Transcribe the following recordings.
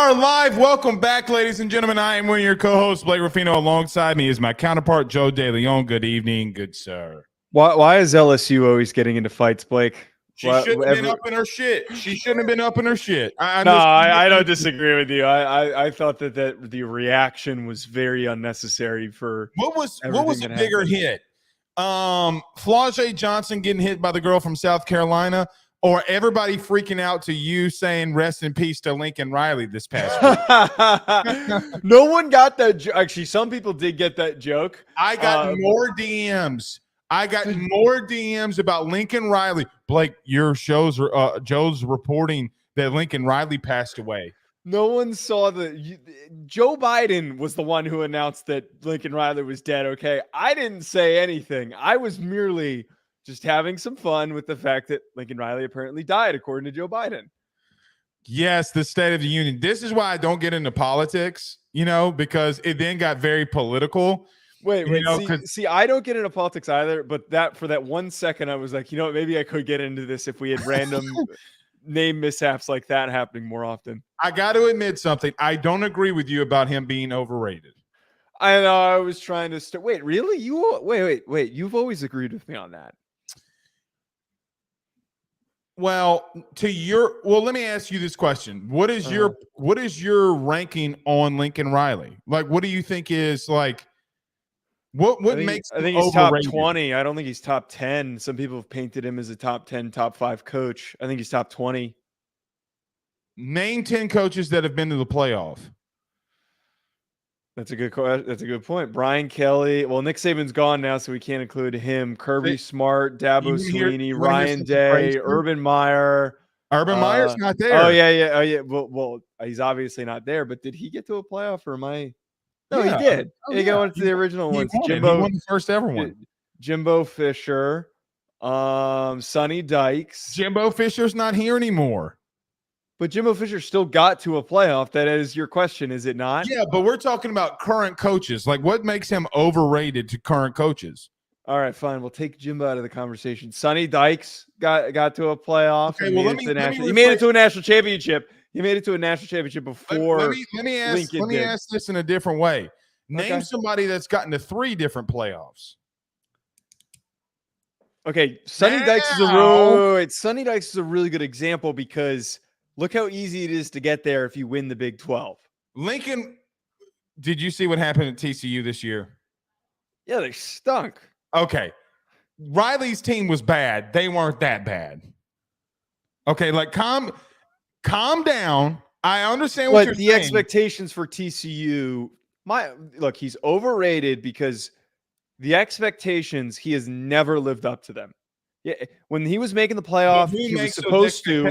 are live. Welcome back, ladies and gentlemen. I am one of your co-hosts, Blake Ruffino. Alongside me is my counterpart, Joe DeLeone. Good evening, good sir. Why is LSU always getting into fights, Blake? She shouldn't have been up in her shit. She shouldn't have been up in her shit. I don't disagree with you. I thought that the reaction was very unnecessary for what was a bigger hit? Flau'jae Johnson getting hit by the girl from South Carolina, or everybody freaking out to you saying rest in peace to Lincoln Riley this past week? No one got that. Actually, some people did get that joke. I got more DMs. I got more DMs about Lincoln Riley. Blake, your Joe's reporting that Lincoln Riley passed away. No one saw Joe Biden was the one who announced that Lincoln Riley was dead. Okay. I didn't say anything. I was merely just having some fun with the fact that Lincoln Riley apparently died, according to Joe Biden. Yes, the State of the Union. This is why I don't get into politics, because it then got very political. Wait. See, I don't get into politics either, but for that 1 second, I was like, maybe I could get into this if we had random name mishaps like that happening more often. I got to admit something. I don't agree with you about him being overrated. I know. I was trying to wait, really? Wait. You've always agreed with me on that. Well, let me ask you this question. What is your ranking on Lincoln Riley? Like, what do you think is like, what makes I think he's overrated? Top 20. I don't think he's top 10. Some people have painted him as a top 10, top 5 coach. I think he's top 20. Name 10 coaches that have been to the playoff. That's a good point. Brian Kelly. Well, Nick Saban's gone now, so we can't include him. Kirby Smart, Dabo Swinney, Ryan Day, Urban Meyer. Urban Meyer's not there. Oh yeah. Well, he's obviously not there. But did he get to a playoff, or am I? No, yeah. He did. He got one to the original ones. He won the first ever one. Jimbo Fisher, Sonny Dykes. Jimbo Fisher's not here anymore. But Jimbo Fisher still got to a playoff. That is your question, is it not? Yeah, but we're talking about current coaches. Like, what makes him overrated to current coaches? All right, fine. We'll take Jimbo out of the conversation. Sonny Dykes got to a playoff. Okay, well, he made it to a national championship. He made it to a national championship before. Let me ask this in a different way. Name somebody that's gotten to 3 different playoffs. Okay, Sonny Dykes is a really good example because look how easy it is to get there if you win the Big 12. Lincoln, did you see what happened at TCU this year? Yeah, they stunk. Okay. Riley's team was bad. They weren't that bad. Okay, like calm down. I understand what you're saying. The expectations for TCU, he's overrated because the expectations, he has never lived up to them. Yeah, when he was making the playoff, he was supposed to.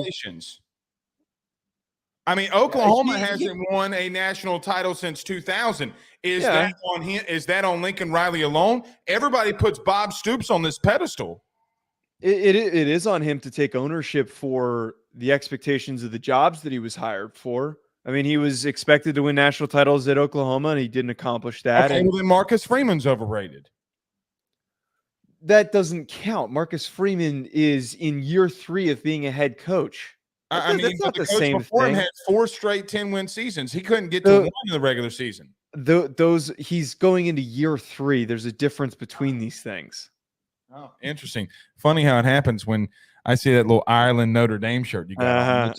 I mean, Oklahoma hasn't won a national title since 2000. That on him? Is that on Lincoln Riley alone? Everybody puts Bob Stoops on this pedestal. It is on him to take ownership for the expectations of the jobs that he was hired for. I mean, he was expected to win national titles at Oklahoma, and he didn't accomplish that. Okay, well, then Marcus Freeman's overrated. That doesn't count. Marcus Freeman is in year 3 of being a head coach. That's not the same before thing. Him had 4 straight 10-win seasons. He couldn't get to 1 in the regular season. He's going into year 3. There's a difference between these things. Oh, interesting. Funny how it happens when I see that little Ireland Notre Dame shirt you got.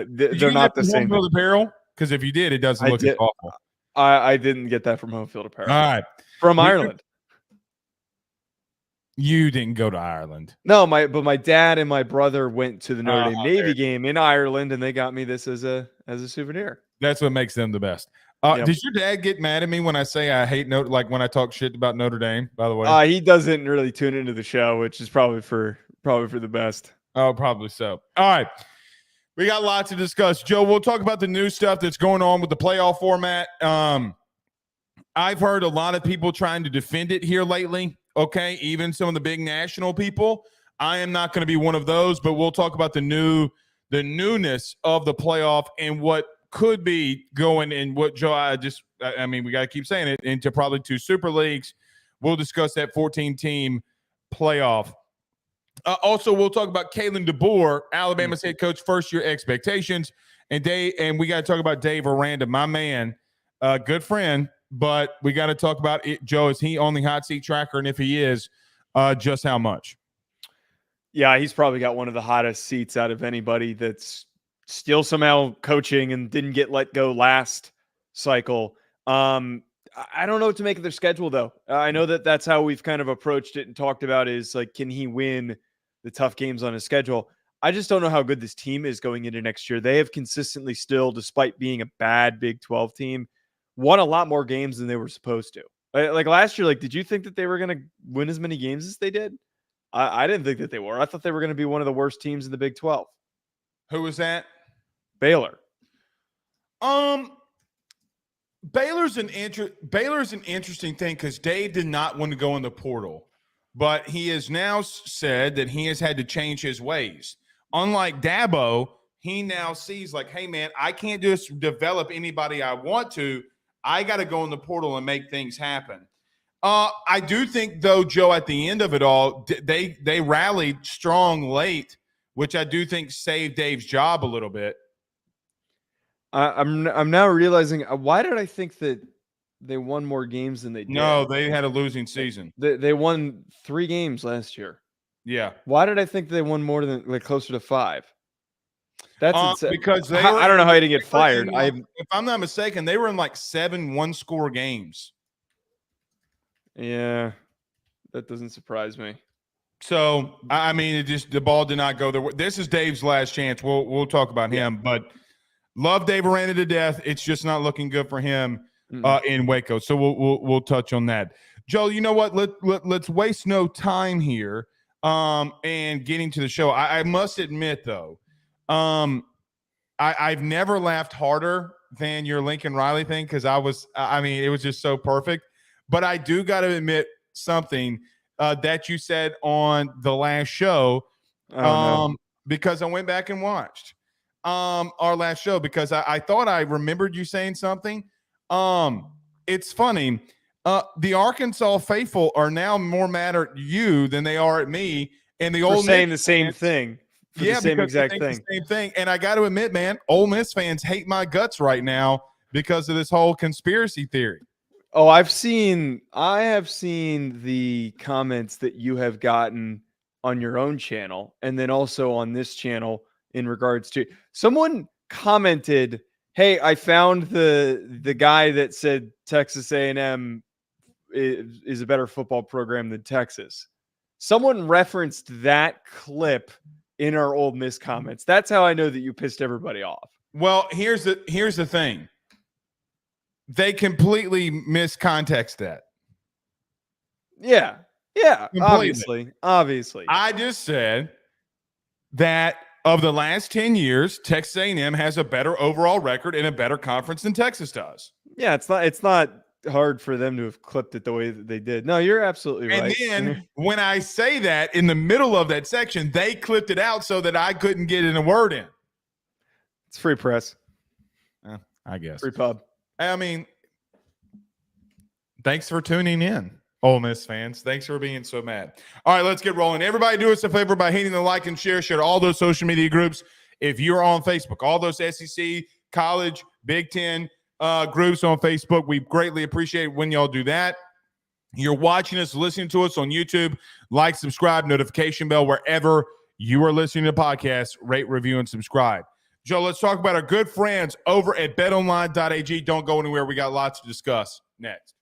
They're not the same. HomeField apparel? Because if you did, it doesn't look as awful. I didn't get that from HomeField apparel. All right, from Ireland. You didn't go to Ireland. No, but my dad and my brother went to the Notre Dame Navy game in Ireland, and they got me this as a souvenir. That's what makes them the best. Did your dad get mad at me when I say I hate when I talk shit about Notre Dame? By the way, he doesn't really tune into the show, which is probably for the best. Oh, probably so. All right, we got a lot to discuss, Joe. We'll talk about the new stuff that's going on with the playoff format. I've heard a lot of people trying to defend it here lately. Okay, even some of the big national people. I am not going to be one of those, but we'll talk about the newness of the playoff and what could be going in what Joe, we got to keep saying it, into probably 2 super leagues. We'll discuss that 14-team playoff. Also, we'll talk about Kalen DeBoer, Alabama's head coach, first-year expectations, And we got to talk about Dave Aranda, my man, good friend, but we got to talk about it. Joe, is he on the hot seat tracker? And if he is, just how much? Yeah, he's probably got one of the hottest seats out of anybody that's still somehow coaching and didn't get let go last cycle. I don't know what to make of their schedule, though. I know that that's how we've kind of approached it and talked about is like, can he win the tough games on his schedule? I just don't know how good this team is going into next year. They have consistently still, despite being a bad Big 12 team, won a lot more games than they were supposed to. Like last year, like, did you think that they were going to win as many games as they did? I didn't think that they were. I thought they were going to be one of the worst teams in the Big 12. Who was that? Baylor. Baylor's an interesting thing because Dave did not want to go in the portal, but he has now said that he has had to change his ways. Unlike Dabo, he now sees like, hey man, I can't just develop anybody I want to. I got to go in the portal and make things happen. I do think, though, Joe, at the end of it all, they rallied strong late, which I do think saved Dave's job a little bit. I'm now realizing, why did I think that they won more games than they did? No, they had a losing season. They won 3 games last year. Yeah. Why did I think they won more than like closer to 5? That's because I don't know how he didn't get fired. If I'm not mistaken, they were in like 7 one-score games. Yeah, that doesn't surprise me. So I mean, the ball did not go there. This is Dave's last chance. We'll talk about him, but love Dave Aranda to death. It's just not looking good for him in Waco. So we'll touch on that. Joe, you know what? Let's waste no time here and getting to the show. I must admit though, I've never laughed harder than your Lincoln Riley thing because it was just so perfect. But I do got to admit something that you said on the last show because I went back and watched our last show because I thought I remembered you saying something. It's funny. The Arkansas faithful are now more mad at you than they are at me. And the old saying the same thing. Yeah, the same exact thing. The same thing. And I got to admit, man, Ole Miss fans hate my guts right now because of this whole conspiracy theory. Oh, I have seen the comments that you have gotten on your own channel and then also on this channel in regards to someone commented, "Hey, I found the guy that said Texas A&M is a better football program than Texas." Someone referenced that clip in our Ole Miss comments. That's how I know that you pissed everybody off. Well, here's the thing. They completely miscontext that. Yeah. Completely. Obviously. I just said that of the last 10 years, Texas A&M has a better overall record and a better conference than Texas does. Yeah, it's not hard for them to have clipped it the way that they did. No, you're absolutely right. And then when I say that in the middle of that section, they clipped it out so that I couldn't get in a word in. It's free press. I guess. Free pub. I mean, thanks for tuning in, Ole Miss fans. Thanks for being so mad. All right, let's get rolling. Everybody do us a favor by hitting the like and share all those social media groups. If you're on Facebook, all those SEC, college, Big Ten groups on Facebook, we greatly appreciate it when y'all do that. You're watching us, listening to us on YouTube. Like, subscribe, notification bell, wherever you are listening to podcasts, rate, review, and subscribe. Joe, let's talk about our good friends over at betonline.ag. Don't go anywhere. We got lots to discuss next.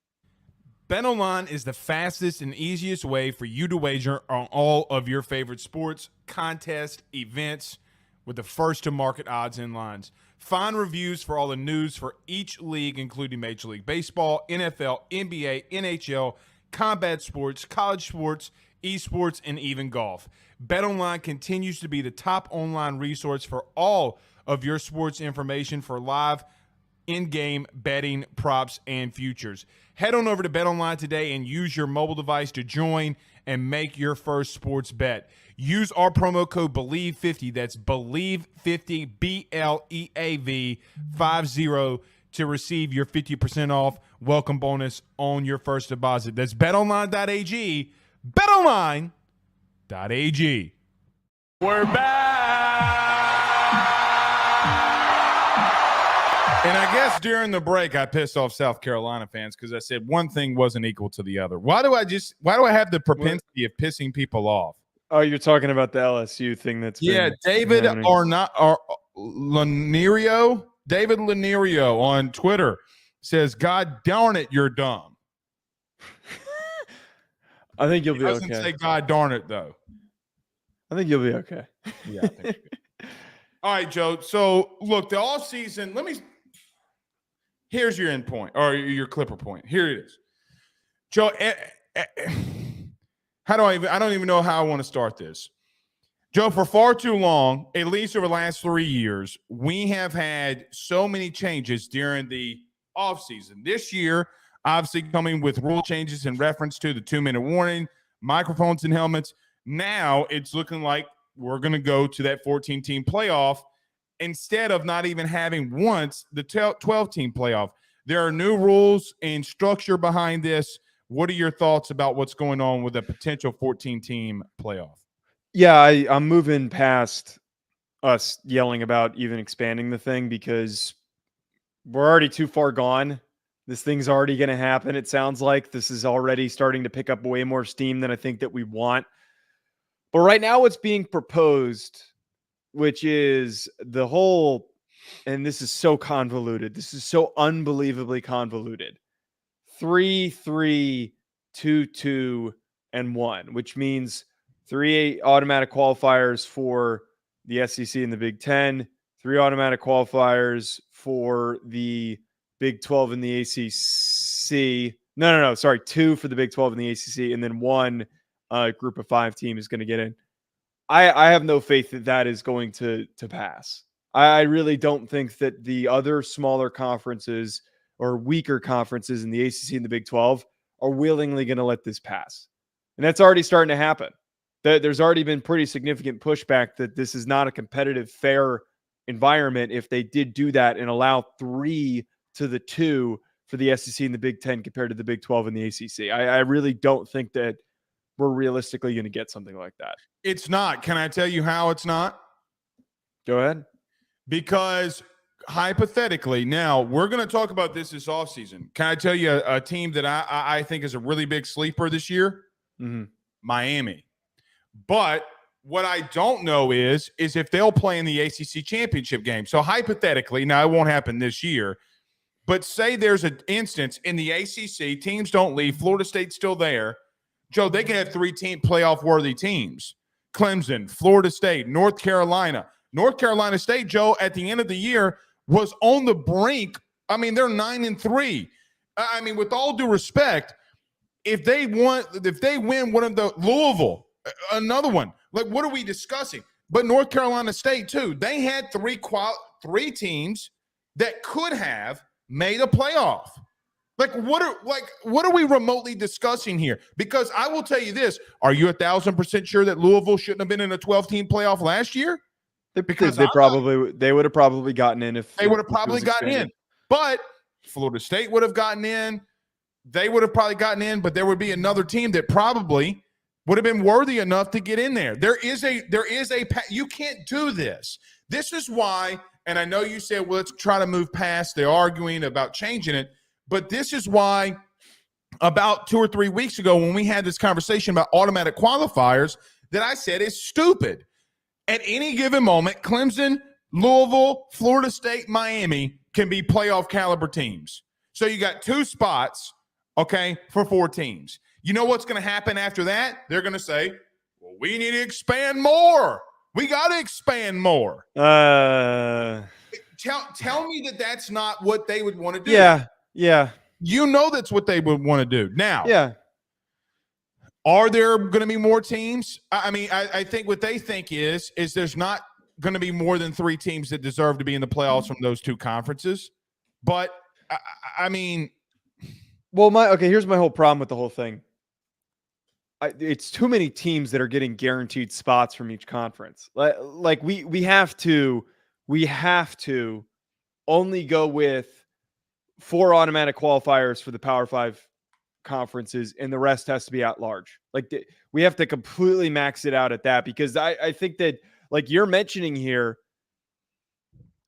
BetOnline is the fastest and easiest way for you to wager on all of your favorite sports, contests, events with the first-to-market odds and lines. Find reviews for all the news for each league, including Major League Baseball, NFL, NBA, NHL, combat sports, college sports, esports, and even golf. BetOnline continues to be the top online resource for all of your sports information for live in-game betting, props, and futures. Head on over to BetOnline today and use your mobile device to join and make your first sports bet. Use our promo code BELIEVE50, that's BELIEVE50, BLEAV 50, to receive your 50% off welcome bonus on your first deposit. That's betonline.ag, betonline.ag. We're back. And I guess during the break, I pissed off South Carolina fans because I said one thing wasn't equal to the other. Why do I have the propensity of pissing people off? Oh, you're talking about the LSU thing that's been David happening. Lanirio, David Lanirio on Twitter says, "God darn it, you're dumb." I think you'll be okay. Doesn't say "God darn it" though. I think you'll be okay. Yeah, I think so. All right, Joe. So look, the off season. Here's your end point or your Clipper point. Here it is, Joe. I don't even know how I want to start this. Joe, for far too long, at least over the last 3 years, we have had so many changes during the offseason. This year, obviously coming with rule changes in reference to the 2-minute warning, microphones and helmets. Now it's looking like we're going to go to that 14-team playoff instead of not even having once the 12-team playoff. There are new rules and structure behind this. What are your thoughts about what's going on with a potential 14-team playoff? Yeah, I'm moving past us yelling about even expanding the thing because we're already too far gone. This thing's already going to happen. It sounds like this is already starting to pick up way more steam than I think that we want. But right now what's being proposed, which is the whole, and this is so convoluted. This is so unbelievably convoluted. 3, 3, 2, 2, and 1, which means 3 automatic qualifiers for the SEC and the Big Ten, 3 automatic qualifiers for the Big 12 and the ACC. No. Sorry, 2 for the Big 12 and the ACC, and then 1 group of 5 team is going to get in. I have no faith that that is going to pass. I really don't think that the other smaller conferences or weaker conferences in the ACC and the Big 12 are willingly going to let this pass. And that's already starting to happen. There's already been pretty significant pushback that this is not a competitive, fair environment if they did do that and allow 3 to the 2 for the SEC and the Big 10 compared to the Big 12 and the ACC. I really don't think that we're realistically going to get something like that. It's not. Can I tell you how it's not? Go ahead. Because hypothetically, now we're going to talk about this offseason. Can I tell you a team that I think is a really big sleeper this year? Mm-hmm. Miami. But what I don't know is if they'll play in the ACC championship game. So hypothetically, now it won't happen this year, but say there's an instance in the ACC, teams don't leave, Florida State's still there. Joe, they can have 3 playoff worthy teams. Clemson, Florida State, North Carolina. North Carolina State, Joe, at the end of the year was on the brink. I mean, they're 9-3. I mean, with all due respect, if they win one of the Louisville, another one, like what are we discussing? But North Carolina State too, they had 3 teams that could have made a playoff. Like what are we remotely discussing here? Because I will tell you this: are you 1,000% sure that Louisville shouldn't have been in a 12-team playoff last year? Because they would have probably gotten in if they would have probably gotten in. But Florida State would have gotten in. They would have probably gotten in, but there would be another team that probably would have been worthy enough to get in there. There is a you can't do this. This is why, and I know you said, well, let's try to move past the arguing about changing it, but this is why about 2 or 3 weeks ago when we had this conversation about automatic qualifiers that I said is stupid. At any given moment, Clemson, Louisville, Florida State, Miami can be playoff caliber teams. So you got 2 spots, okay, for 4 teams. You know what's going to happen after that? They're going to say, well, we need to expand more. We got to expand more. Tell me that that's not what they would want to do. Yeah. You know that's what they would want to do. Now, yeah. Are there going to be more teams? I mean, I think what they think is there's not going to be more than 3 teams that deserve to be in the playoffs from those 2 conferences. But, I mean. Well, here's my whole problem with the whole thing. It's too many teams that are getting guaranteed spots from each conference. Like we have to only go with 4 automatic qualifiers for the Power 5 conferences, and the rest has to be at large. Like we have to completely max it out at that, because I think that, like you're mentioning here,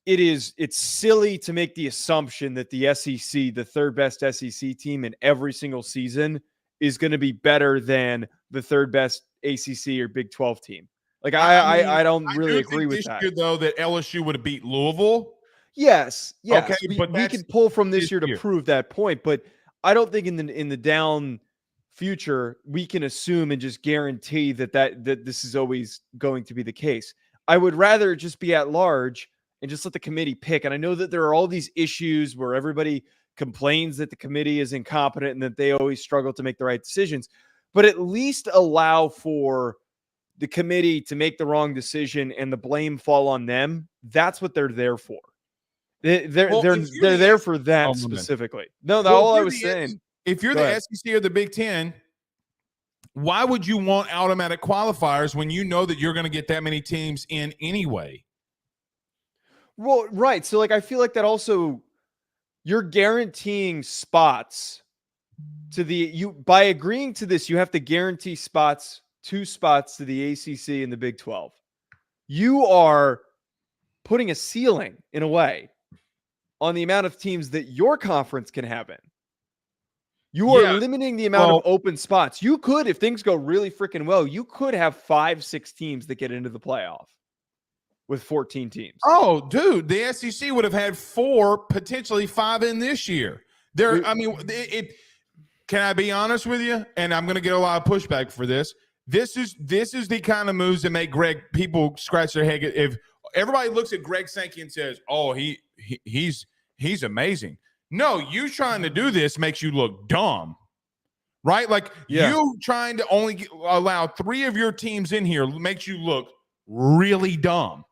it's silly to make the assumption that the SEC, the third best SEC team in every single season, is going to be better than the third best ACC or Big 12 team. Like I don't really agree with that. This year, though, that LSU would have beat Louisville. Yes. Okay, we can pull from this year to prove that point, but I don't think in the down future we can assume and just guarantee that this is always going to be the case. I would rather just be at large and just let the committee pick. And I know that there are all these issues where everybody complains that the committee is incompetent and that they always struggle to make the right decisions, but at least allow for the committee to make the wrong decision and the blame fall on them. That's what they're there for. They're there for that specifically. No, that's all I was saying. If you're the SEC or the Big Ten, why would you want automatic qualifiers when you know that you're going to get that many teams in anyway? Well, right. So, I feel like that also you're guaranteeing spots to by agreeing to this, you have to guarantee two spots to the ACC and the Big 12. You are putting a ceiling in a way on the amount of teams that your conference can have in. You are limiting the amount of open spots. You could, if things go really freaking well, you could have 5-6 teams that get into the playoff with 14 teams. Oh, dude, the SEC would have had 4, potentially 5 in this year. Can I be honest with you? And I'm going to get a lot of pushback for this. This is the kind of moves that make people scratch their head. If everybody looks at Greg Sankey and says, "Oh, he's amazing." No, you trying to do this makes you look dumb, right? You trying to only allow 3 of your teams in here makes you look really dumb.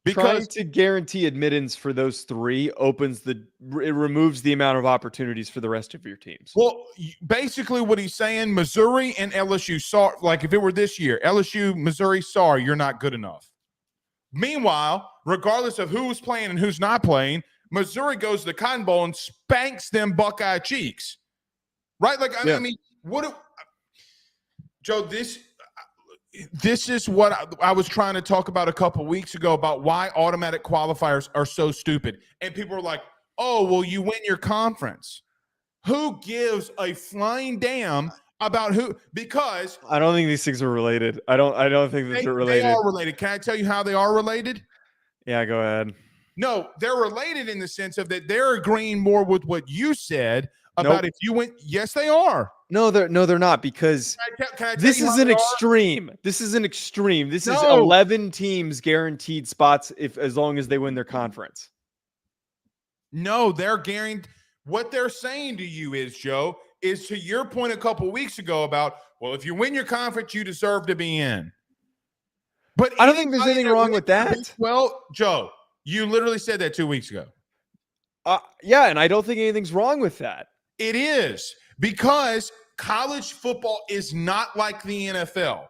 Because trying to guarantee admittance for those 3 it removes the amount of opportunities for the rest of your teams. Well, basically what he's saying, Missouri and LSU saw, if it were this year, LSU, Missouri, sorry, you're not good enough. Meanwhile, regardless of who's playing and who's not playing, Missouri goes to the Cotton Bowl and spanks them Buckeye cheeks, right? Joe, this is what I was trying to talk about a couple weeks ago about why automatic qualifiers are so stupid. And people are like, "Oh, well, you win your conference." Who gives a flying damn about who? Because I don't think these things are related. I don't think that they're related. They are related. Can I tell you how they are related? Yeah, go ahead. No, they're related in the sense of that they're agreeing more with what you said about if you went. Yes, they are. No, they're not, because this is an extreme. This is an extreme. This is 11 teams guaranteed spots as long as they win their conference. No, they're guaranteed. What they're saying to you is, Joe, is to your point a couple weeks ago about, well, if you win your conference, you deserve to be in. But I don't think there's anything wrong with that. Well, Joe, you literally said that 2 weeks ago. Yeah, and I don't think anything's wrong with that. It is, because college football is not like the NFL.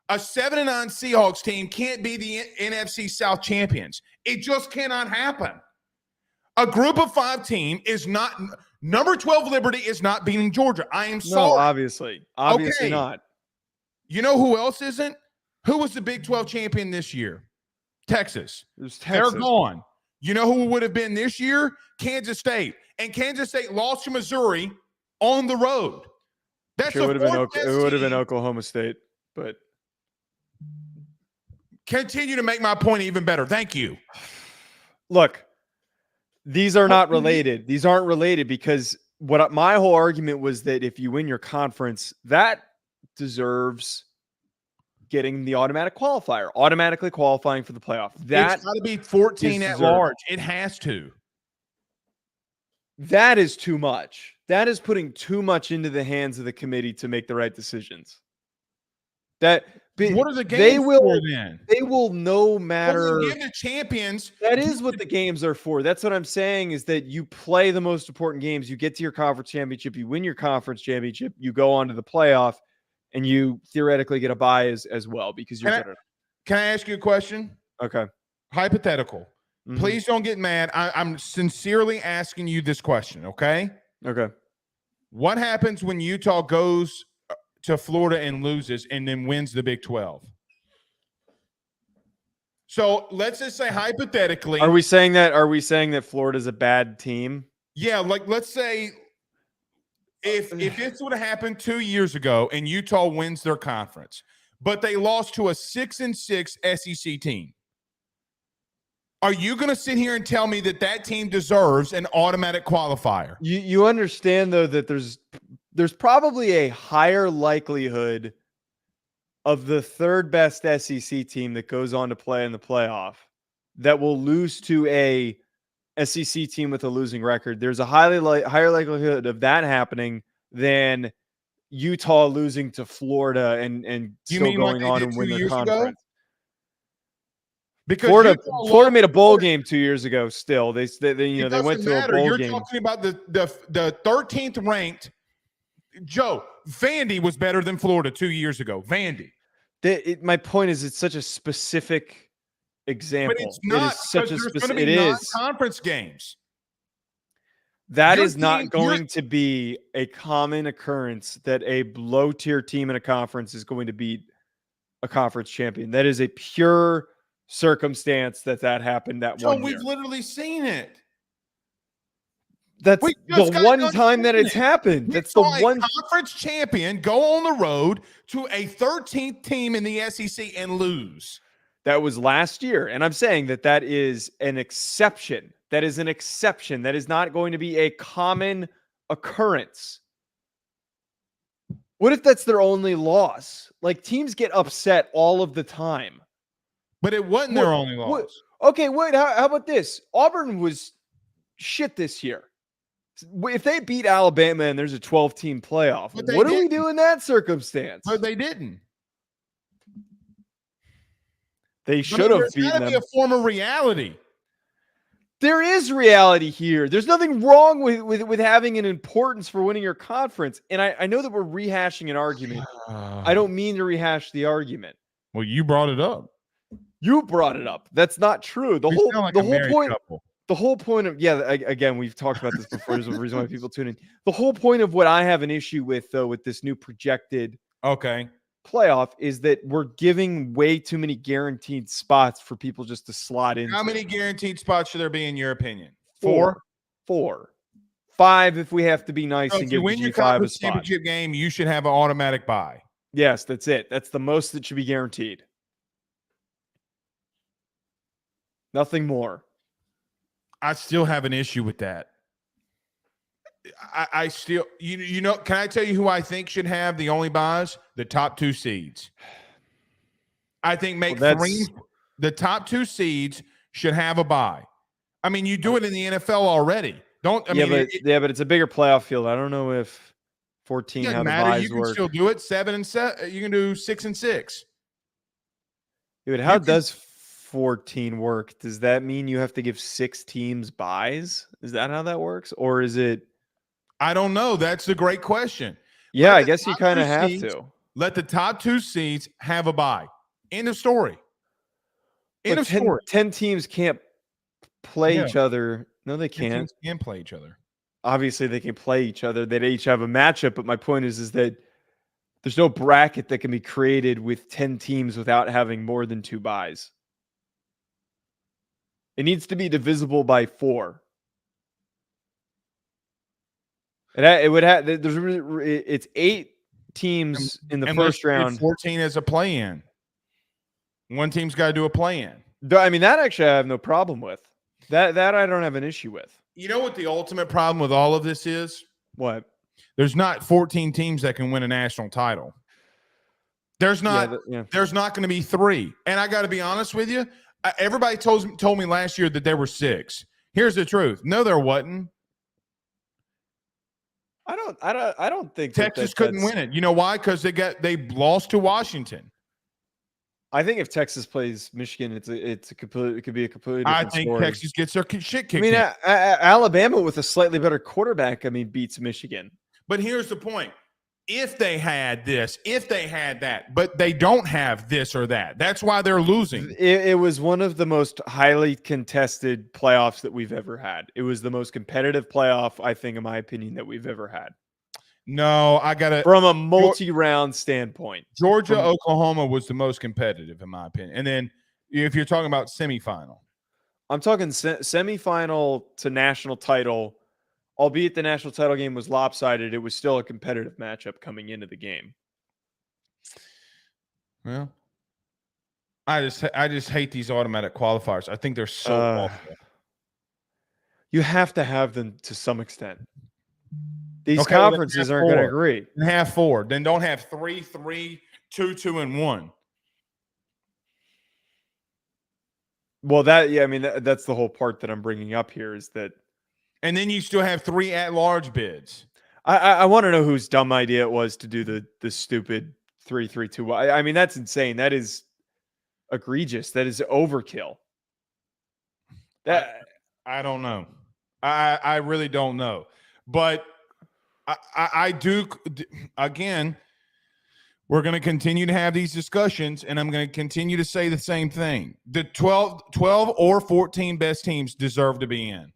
A 7-9 Seahawks team can't be the NFC South champions. It just cannot happen. A group of 5 team is not – number 12 Liberty is not beating Georgia. I am sorry. No, obviously. Obviously not. You know who else isn't? Who was the Big 12 champion this year? Texas. It was Texas. They're gone. You know who would have been this year? Kansas State. And Kansas State lost to Missouri on the road. It would have been Oklahoma State, but continue to make my point even better. Thank you. Look, these are not related. These aren't related, because my whole argument was that if you win your conference, that deserves getting the automatic qualifier, automatically qualifying for the playoff. That's got to be 14 at large. It has to. That is too much. That is putting too much into the hands of the committee to make the right decisions. What are the games for then? They will no matter. Well, give the champions. That is what the games are for. That's what I'm saying, is that you play the most important games. You get to your conference championship. You win your conference championship. You go on to the playoff, and you theoretically get a bye as well, because you're better. Can I ask you a question? Okay. Hypothetical. Mm-hmm. Please don't get mad. I'm sincerely asking you this question, okay? Okay. What happens when Utah goes to Florida and loses and then wins the Big 12? So let's just say hypothetically. Are we saying that Florida's a bad team? Yeah, like let's say if this would have happened 2 years ago and Utah wins their conference, but they lost to a 6-6 SEC team. Are you going to sit here and tell me that team deserves an automatic qualifier? You understand though that there's probably a higher likelihood of the third best SEC team that goes on to play in the playoff that will lose to a SEC team with a losing record. There's a higher likelihood of that happening than Utah losing to Florida and still going on and win their conference. Because Florida made a bowl game 2 years ago. Still, they went to a bowl game. You're talking about the 13th ranked. Joe, Vandy was better than Florida 2 years ago. Vandy. My point is, it's such a specific example. But it's not. It is such a specific. It is conference games. That is not going to be a common occurrence that a low-tier team in a conference is going to beat a conference champion. That is a pure circumstance that happened that one year. We've literally seen it. That's the one time that it's happened. That's the one conference champion go on the road to a 13th team in the SEC and lose. That was last year. And I'm saying that is an exception. That is an exception. That is not going to be a common occurrence. What if that's their only loss? Like, teams get upset all of the time. But it wasn't their only loss. Okay, wait. How about this? Auburn was shit this year. If they beat Alabama and there's a 12-team playoff, what do we do in that circumstance? But they didn't. They should have beaten them. There's got to be a form of reality. There is reality here. There's nothing wrong with having an importance for winning your conference. And I know that we're rehashing an argument. I don't mean to rehash the argument. Well, you brought it up. You brought it up. That's not true. The whole point of again, we've talked about this before. There's a reason why people tune in. The whole point of what I have an issue with, though, with this new projected playoff is that we're giving way too many guaranteed spots for people just to slot in. How many guaranteed spots should there be in your opinion? 4? 5 if we have to be nice and give win your G5 conference a spot. Championship game, you should have an automatic bye. Yes, that's it. That's the most that should be guaranteed. Nothing more. I still have an issue with that. I still, can I tell you who I think should have the only buys? The top 2 seeds. I think the top 2 seeds should have a bye. I mean, you do it in the NFL already. But it's a bigger playoff field. I don't know if 14 how the buys you can still do it 7 and 7. You can do 6 and 6. Dude, how does 14 work? Does that mean you have to give 6 teams buys? Is that how that works? Or is it? I don't know. That's a great question. Yeah, I guess you kind of have to. Let the top 2 seeds have a bye. End of story. End of story. 10 teams can't play each other. No, they can't. 10 teams can play each other. Obviously, they can play each other. They'd each have a matchup. But my point is that there's no bracket that can be created with 10 teams without having more than 2 buys. It needs to be divisible by 4. It would have. It's 8 teams in the first round. 14 as a play-in. One team's got to do a play-in. I mean, that actually I have no problem with. That I don't have an issue with. You know what the ultimate problem with all of this is? What? There's not 14 teams that can win a national title. There's not. There's not going to be 3. And I got to be honest with you. Everybody told me last year that there were 6. Here's the truth. No, there wasn't. I don't think Texas couldn't win it. You know why? Because they lost to Washington. I think if Texas plays Michigan, it could be a completely different I think story. Texas gets their shit kicked. I mean, Alabama with a slightly better quarterback, beats Michigan. But here's the point. If they had this, if they had that, but they don't have this or that. That's why they're losing. It was one of the most highly contested playoffs that we've ever had. It was the most competitive playoff, I think, in my opinion, that we've ever had. No, I got to. From a multi-round standpoint. Georgia, Oklahoma was the most competitive, in my opinion. And then If you're talking about semifinal. I'm talking semifinal to national title, albeit the national title game was lopsided. It was still a competitive matchup coming into the game. Well, I just hate these automatic qualifiers. I think they're so awful. You have to have them to some extent. These Okay, well, conferences aren't going to agree. Then have 4. Then don't have 3, 3, 2, 2, and 1. Well, that's the whole part that I'm bringing up here is that. And then you still have 3 at-large bids. I want to know whose dumb idea it was to do the stupid 3-3-2. I mean, that's insane. That is egregious. That is overkill. I don't know. I really don't know. But I do, again, we're going to continue to have these discussions, and I'm going to continue to say the same thing. The 12 or 14 best teams deserve to be in.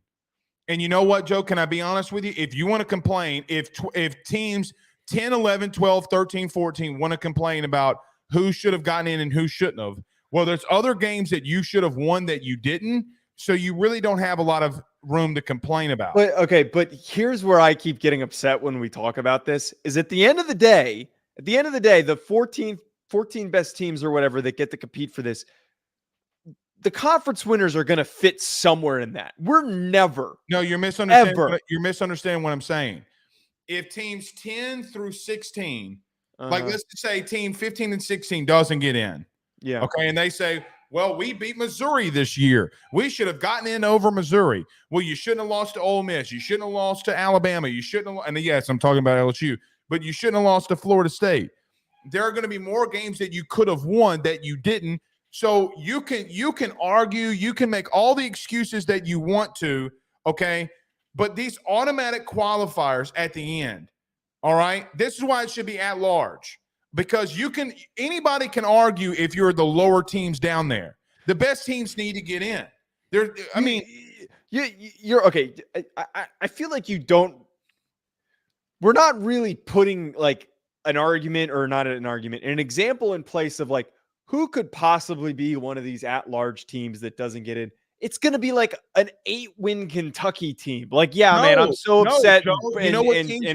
And you know what, Joe? Can I be honest with you? If you want to complain, if teams 10, 11, 12, 13, 14 want to complain about who should have gotten in and who shouldn't have, well, there's other games that you should have won that you didn't, so you really don't have a lot of room to complain about. But here's where I keep getting upset when we talk about this, is at the end of the day, the 14 best teams or whatever that get to compete for this, the conference winners are going to fit somewhere in that. We're never. No, you're misunderstanding. You're misunderstanding what I'm saying. If teams 10 through 16, like let's just say team 15 and 16 doesn't get in. Yeah. Okay. And they say, well, we beat Missouri this year. We should have gotten in over Missouri. Well, you shouldn't have lost to Ole Miss. You shouldn't have lost to Alabama. You shouldn't have. And yes, I'm talking about LSU, but you shouldn't have lost to Florida State. There are going to be more games that you could have won that you didn't. So you can argue, you can make all the excuses that you want to, okay? But these automatic qualifiers at the end, all right? This is why it should be at large, because anybody can argue if you're the lower teams down there. The best teams need to get in. You're okay. I feel like we're not really putting like an argument or not an argument, an example in place of like, who could possibly be one of these at-large teams that doesn't get in? It's going to be like an 8-win Kentucky team. Like, man, I'm so upset and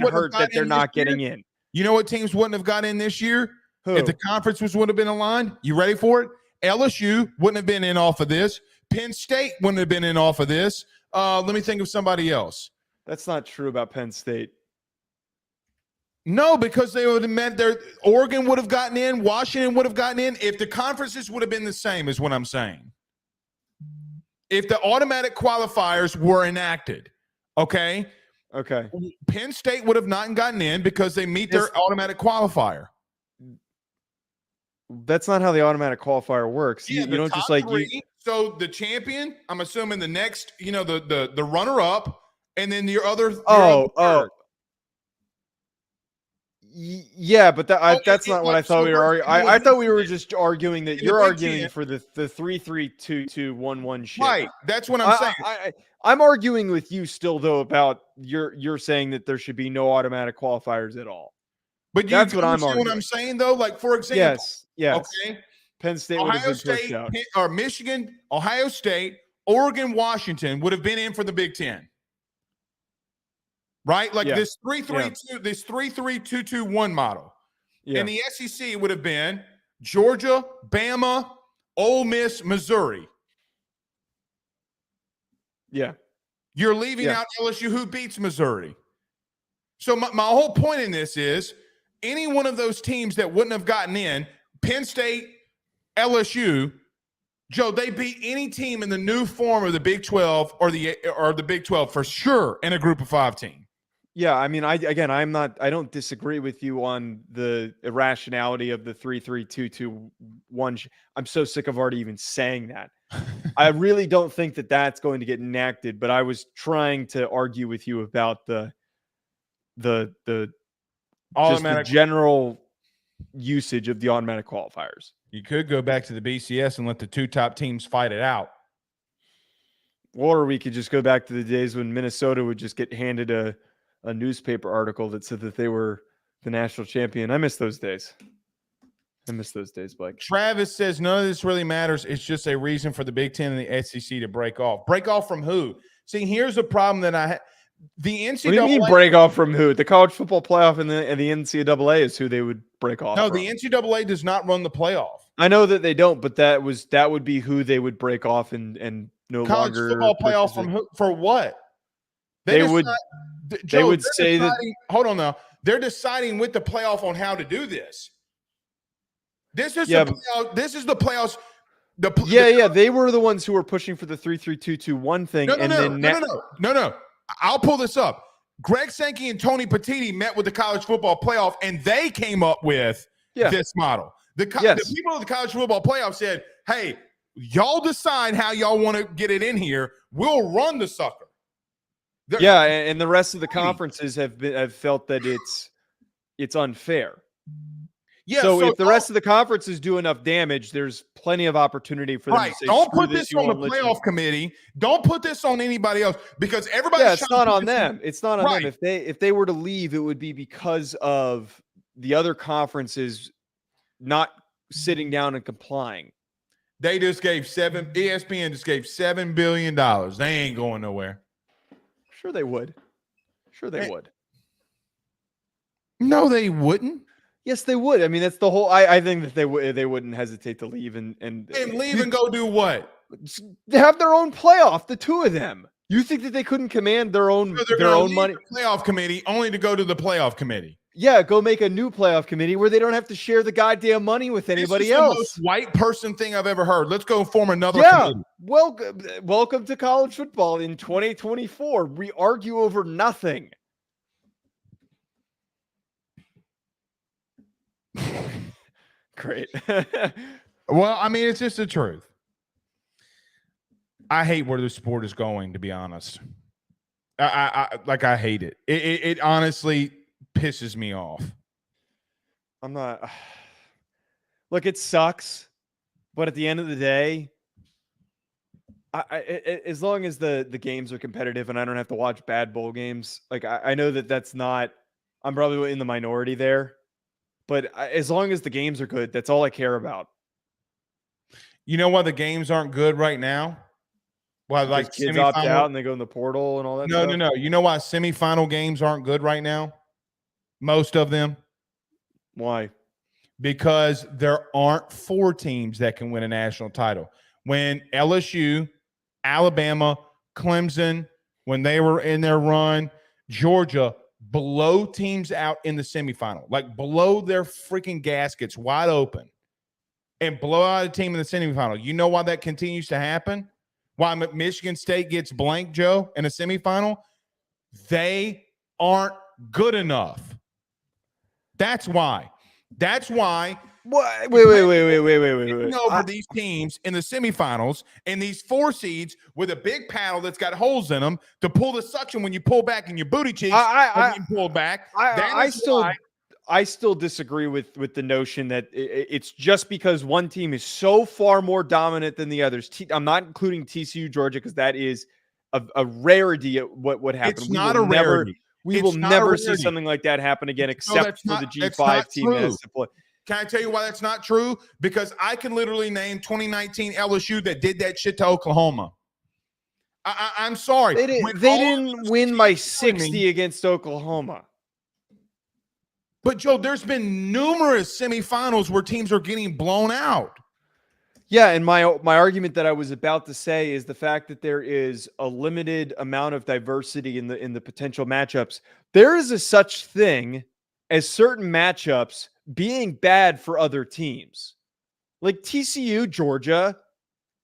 hurt that they're not getting in. You know what teams wouldn't have got in this year? Who? If the conferences would have been aligned? You ready for it? LSU wouldn't have been in off of this. Penn State wouldn't have been in off of this. Let me think of somebody else. That's not true about Penn State. No, because they would have meant Oregon would have gotten in, Washington would have gotten in if the conferences would have been the same, is what I'm saying. If the automatic qualifiers were enacted, okay? Okay. Penn State would have not gotten in because they meet their automatic qualifier. That's not how the automatic qualifier works. Yeah, you don't just like you. So the champion, I'm assuming the next, the runner-up, and then your other. Yeah, but that's not what I thought we were arguing. I thought we were just arguing that you're arguing for the 3-3-2-2-1-1 shit. Right. That's what I'm saying. I'm arguing with you still though about you're saying that there should be no automatic qualifiers at all. But that's what I'm arguing. What I'm saying though, like for example, yes. Okay. Penn State, Ohio State, or Michigan, Ohio State, Oregon, Washington would have been in for the Big Ten. Right? Like this 3-3-2, this 3-3-2-2-1 model. Yeah. And the SEC would have been Georgia, Bama, Ole Miss, Missouri. Yeah. You're leaving out LSU, who beats Missouri. So my whole point in this is any one of those teams that wouldn't have gotten in, Penn State, LSU, Joe, they beat any team in the new form of the Big 12 or the Big 12 for sure in a group of 5 team. Yeah, I mean, I don't disagree with you on the irrationality of the 3-3-2-2-1. I'm so sick of already even saying that. I really don't think that that's going to get enacted, but I was trying to argue with you about the general usage of the automatic qualifiers. You could go back to the BCS and let the 2 top teams fight it out. Or we could just go back to the days when Minnesota would just get handed a newspaper article that said that they were the national champion. I miss those days. I miss those days, Blake. Travis says none of this really matters. It's just a reason for the Big Ten and the SEC to break off. Break off from who? See, here's the problem that I have. The NCAA. What do you mean break off from who? The college football playoff and the NCAA is who they would break off. No, from. the NCAA does not run the playoff. I know that they don't, but that would be who they would break off and no college longer football playoff from who, for what? They would say that. Hold on now. They're deciding with the playoff on how to do this. This is this is the playoffs. They were the ones who were pushing for the 3-3-2-2-1 thing. No. I'll pull this up. Greg Sankey and Tony Petitti met with the college football playoff, and they came up with this model. The people of the college football playoff said, "Hey, y'all decide how y'all want to get it in here. We'll run the sucker." And the rest of the conferences have felt that it's unfair. Yeah. So if the rest of the conferences do enough damage, there's plenty of opportunity for them to say, don't put this on the playoff committee. Don't put this on anybody else because everybody. Yeah, it's not on them. It's not on them. If they were to leave, it would be because of the other conferences not sitting down and complying. They just gave ESPN just gave $7 billion. They ain't going nowhere. Sure they would. Would. No, they wouldn't. Yes, they would. I mean, that's the whole. I think that they wouldn't hesitate to leave and leave and go do what? They have their own playoff. The two of them. You think that they couldn't command their own money? Playoff committee only to go to the playoff committee. Yeah, go make a new playoff committee where they don't have to share the goddamn money with anybody else. The most white person thing I've ever heard. Let's go form another committee. Welcome to college football in 2024. We argue over nothing. Great. Well, I mean, it's just the truth. I hate where the sport is going, to be honest. I hate it. It honestly pisses me off. I'm not. Look, it sucks, but at the end of the day, as long as the games are competitive and I don't have to watch bad bowl games, like I know that's not. I'm probably in the minority there, but as long as the games are good, that's all I care about. You know why the games aren't good right now? Why, like, kids opt out and they go in the portal and all that stuff? No. You know why semifinal games aren't good right now? Most of them. Why? Because there aren't 4 teams that can win a national title. When LSU, Alabama, Clemson, when they were in their run, Georgia blow teams out in the semifinal, like blow their freaking gaskets wide open and blow out a team in the semifinal. You know why that continues to happen? Why Michigan State gets blanked, Joe, in a semifinal? They aren't good enough. That's why. Wait. Over these teams in the semifinals and these 4 seeds with a big paddle that's got holes in them to pull the suction when you pull back in your booty cheeks. When you pull back. I still disagree with the notion that it's just because one team is so far more dominant than the others. I'm not including TCU, Georgia, because that is a rarity at what happened. It's not a rarity. We will never see something like that happen again, except for the G5 team that has to play. Can I tell you why that's not true? Because I can literally name 2019 LSU that did that shit to Oklahoma. I'm sorry. They didn't win by 60 against Oklahoma. But, Joe, there's been numerous semifinals where teams are getting blown out. Yeah, and my argument that I was about to say is the fact that there is a limited amount of diversity in the potential matchups. There is a such thing as certain matchups being bad for other teams. Like TCU, Georgia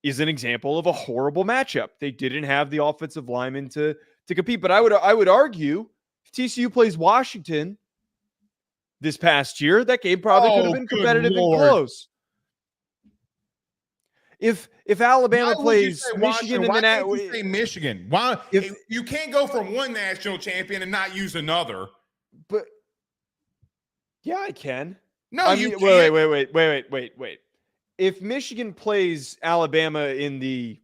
is an example of a horrible matchup. They didn't have the offensive linemen to compete. But I would argue if TCU plays Washington this past year, that game probably could have been competitive and close. If Alabama plays Michigan, why can't you say Michigan? Why you can't go from one national champion and not use another? But yeah, I can. No, you can't. Wait. If Michigan plays Alabama in the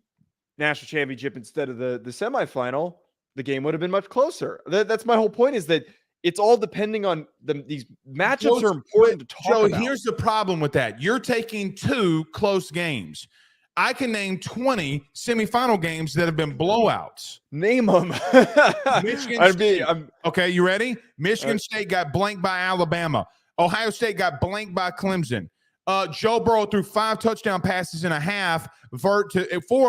national championship instead of the semifinal, the game would have been much closer. That's my whole point. Is that It's all depending on these matchups are important to talk Joe, about. here's the problem with that. You're taking 2 close games. I can name 20 semifinal games that have been blowouts. Name them. Michigan State. Okay, you ready? Michigan State got blanked by Alabama. Ohio State got blanked by Clemson. Joe Burrow threw 5 touchdown passes in a half, 4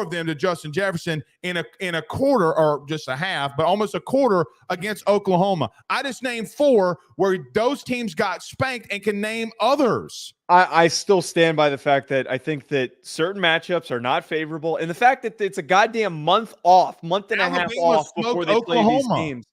of them to Justin Jefferson in a quarter, or just a half, but almost a quarter against Oklahoma. I just named 4 where those teams got spanked, and can name others. I still stand by the fact that I think that certain matchups are not favorable, and the fact that it's a goddamn month and a half off before they play these games.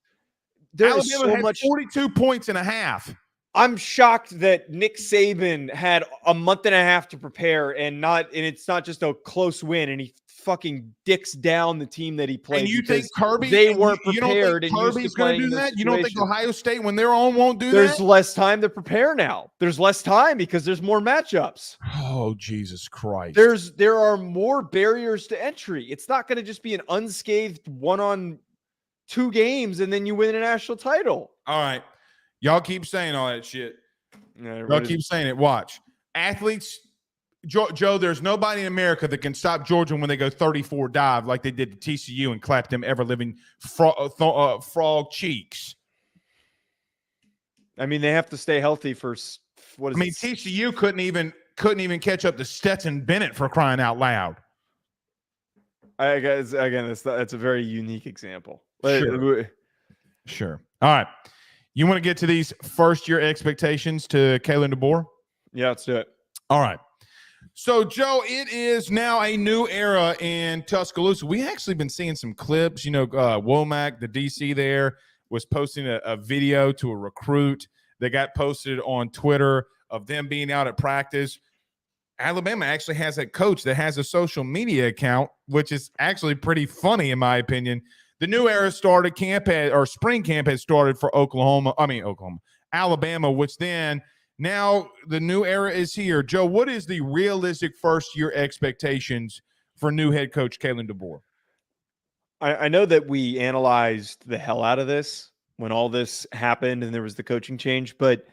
There's so much. 42 points in a half. I'm shocked that Nick Saban had a month and a half to prepare, and it's not just a close win, and he fucking dicks down the team that he played. And you think Kirby? They weren't prepared. You don't think Kirby's going to do that? You don't think Ohio State, when they're on, won't do that? There's less time to prepare now. There's less time because there's more matchups. Oh, Jesus Christ. There are more barriers to entry. It's not going to just be an unscathed 1-on-2 games and then you win a national title. All right. Y'all keep saying all that shit. Y'all keep saying it. Watch. Athletes, Joe, there's nobody in America that can stop Georgia when they go 34 dive like they did to TCU and clap them ever-living frog cheeks. I mean, they have to stay healthy for what is it? TCU couldn't even catch up to Stetson Bennett, for crying out loud. I guess, again, that's a very unique example. Sure. All right. You want to get to these first-year expectations to Kalen DeBoer? Yeah, let's do it. All right. So, Joe, it is now a new era in Tuscaloosa. We actually been seeing some clips. Womack, the DC there, was posting a video to a recruit that got posted on Twitter of them being out at practice. Alabama actually has a coach that has a social media account, which is actually pretty funny, in my opinion. The new era started, spring camp had started for Alabama, which then now the new era is here. Joe, what is the realistic first-year expectations for new head coach Kalen DeBoer? I know that we analyzed the hell out of this when all this happened and there was the coaching change, but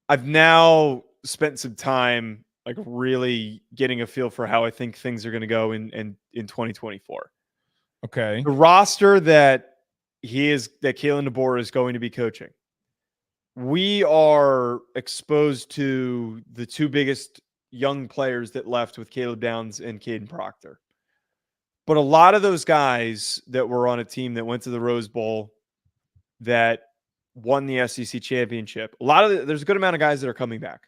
I've now spent some time really getting a feel for how I think things are going to go in 2024. Okay. The roster that Kalen DeBoer is going to be coaching. We are exposed to the 2 biggest young players that left with Caleb Downs and Caden Proctor. But a lot of those guys that were on a team that went to the Rose Bowl, that won the SEC championship, there's a good amount of guys that are coming back.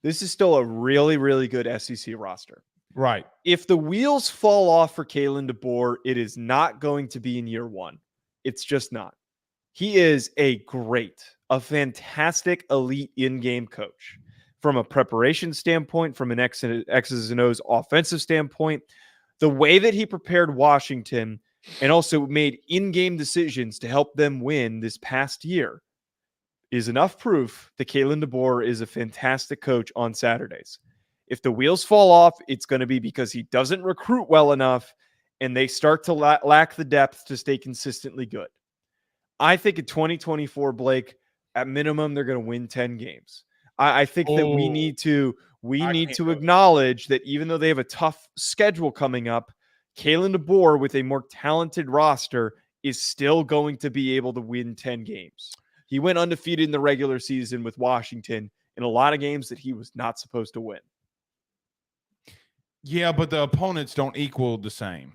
This is still a really, really good SEC roster. Right. If the wheels fall off for Kalen DeBoer, it is not going to be in year 1. It's just not. He is a fantastic elite in-game coach from a preparation standpoint, from an X's and O's offensive standpoint. The way that he prepared Washington and also made in-game decisions to help them win this past year is enough proof that Kalen DeBoer is a fantastic coach on Saturdays. If the wheels fall off, it's going to be because he doesn't recruit well enough and they start to lack the depth to stay consistently good. I think in 2024, Blake, at minimum, they're going to win 10 games. I think that we need to acknowledge that even though they have a tough schedule coming up, Kalen DeBoer with a more talented roster is still going to be able to win 10 games. He went undefeated in the regular season with Washington in a lot of games that he was not supposed to win. Yeah, but the opponents don't equal the same.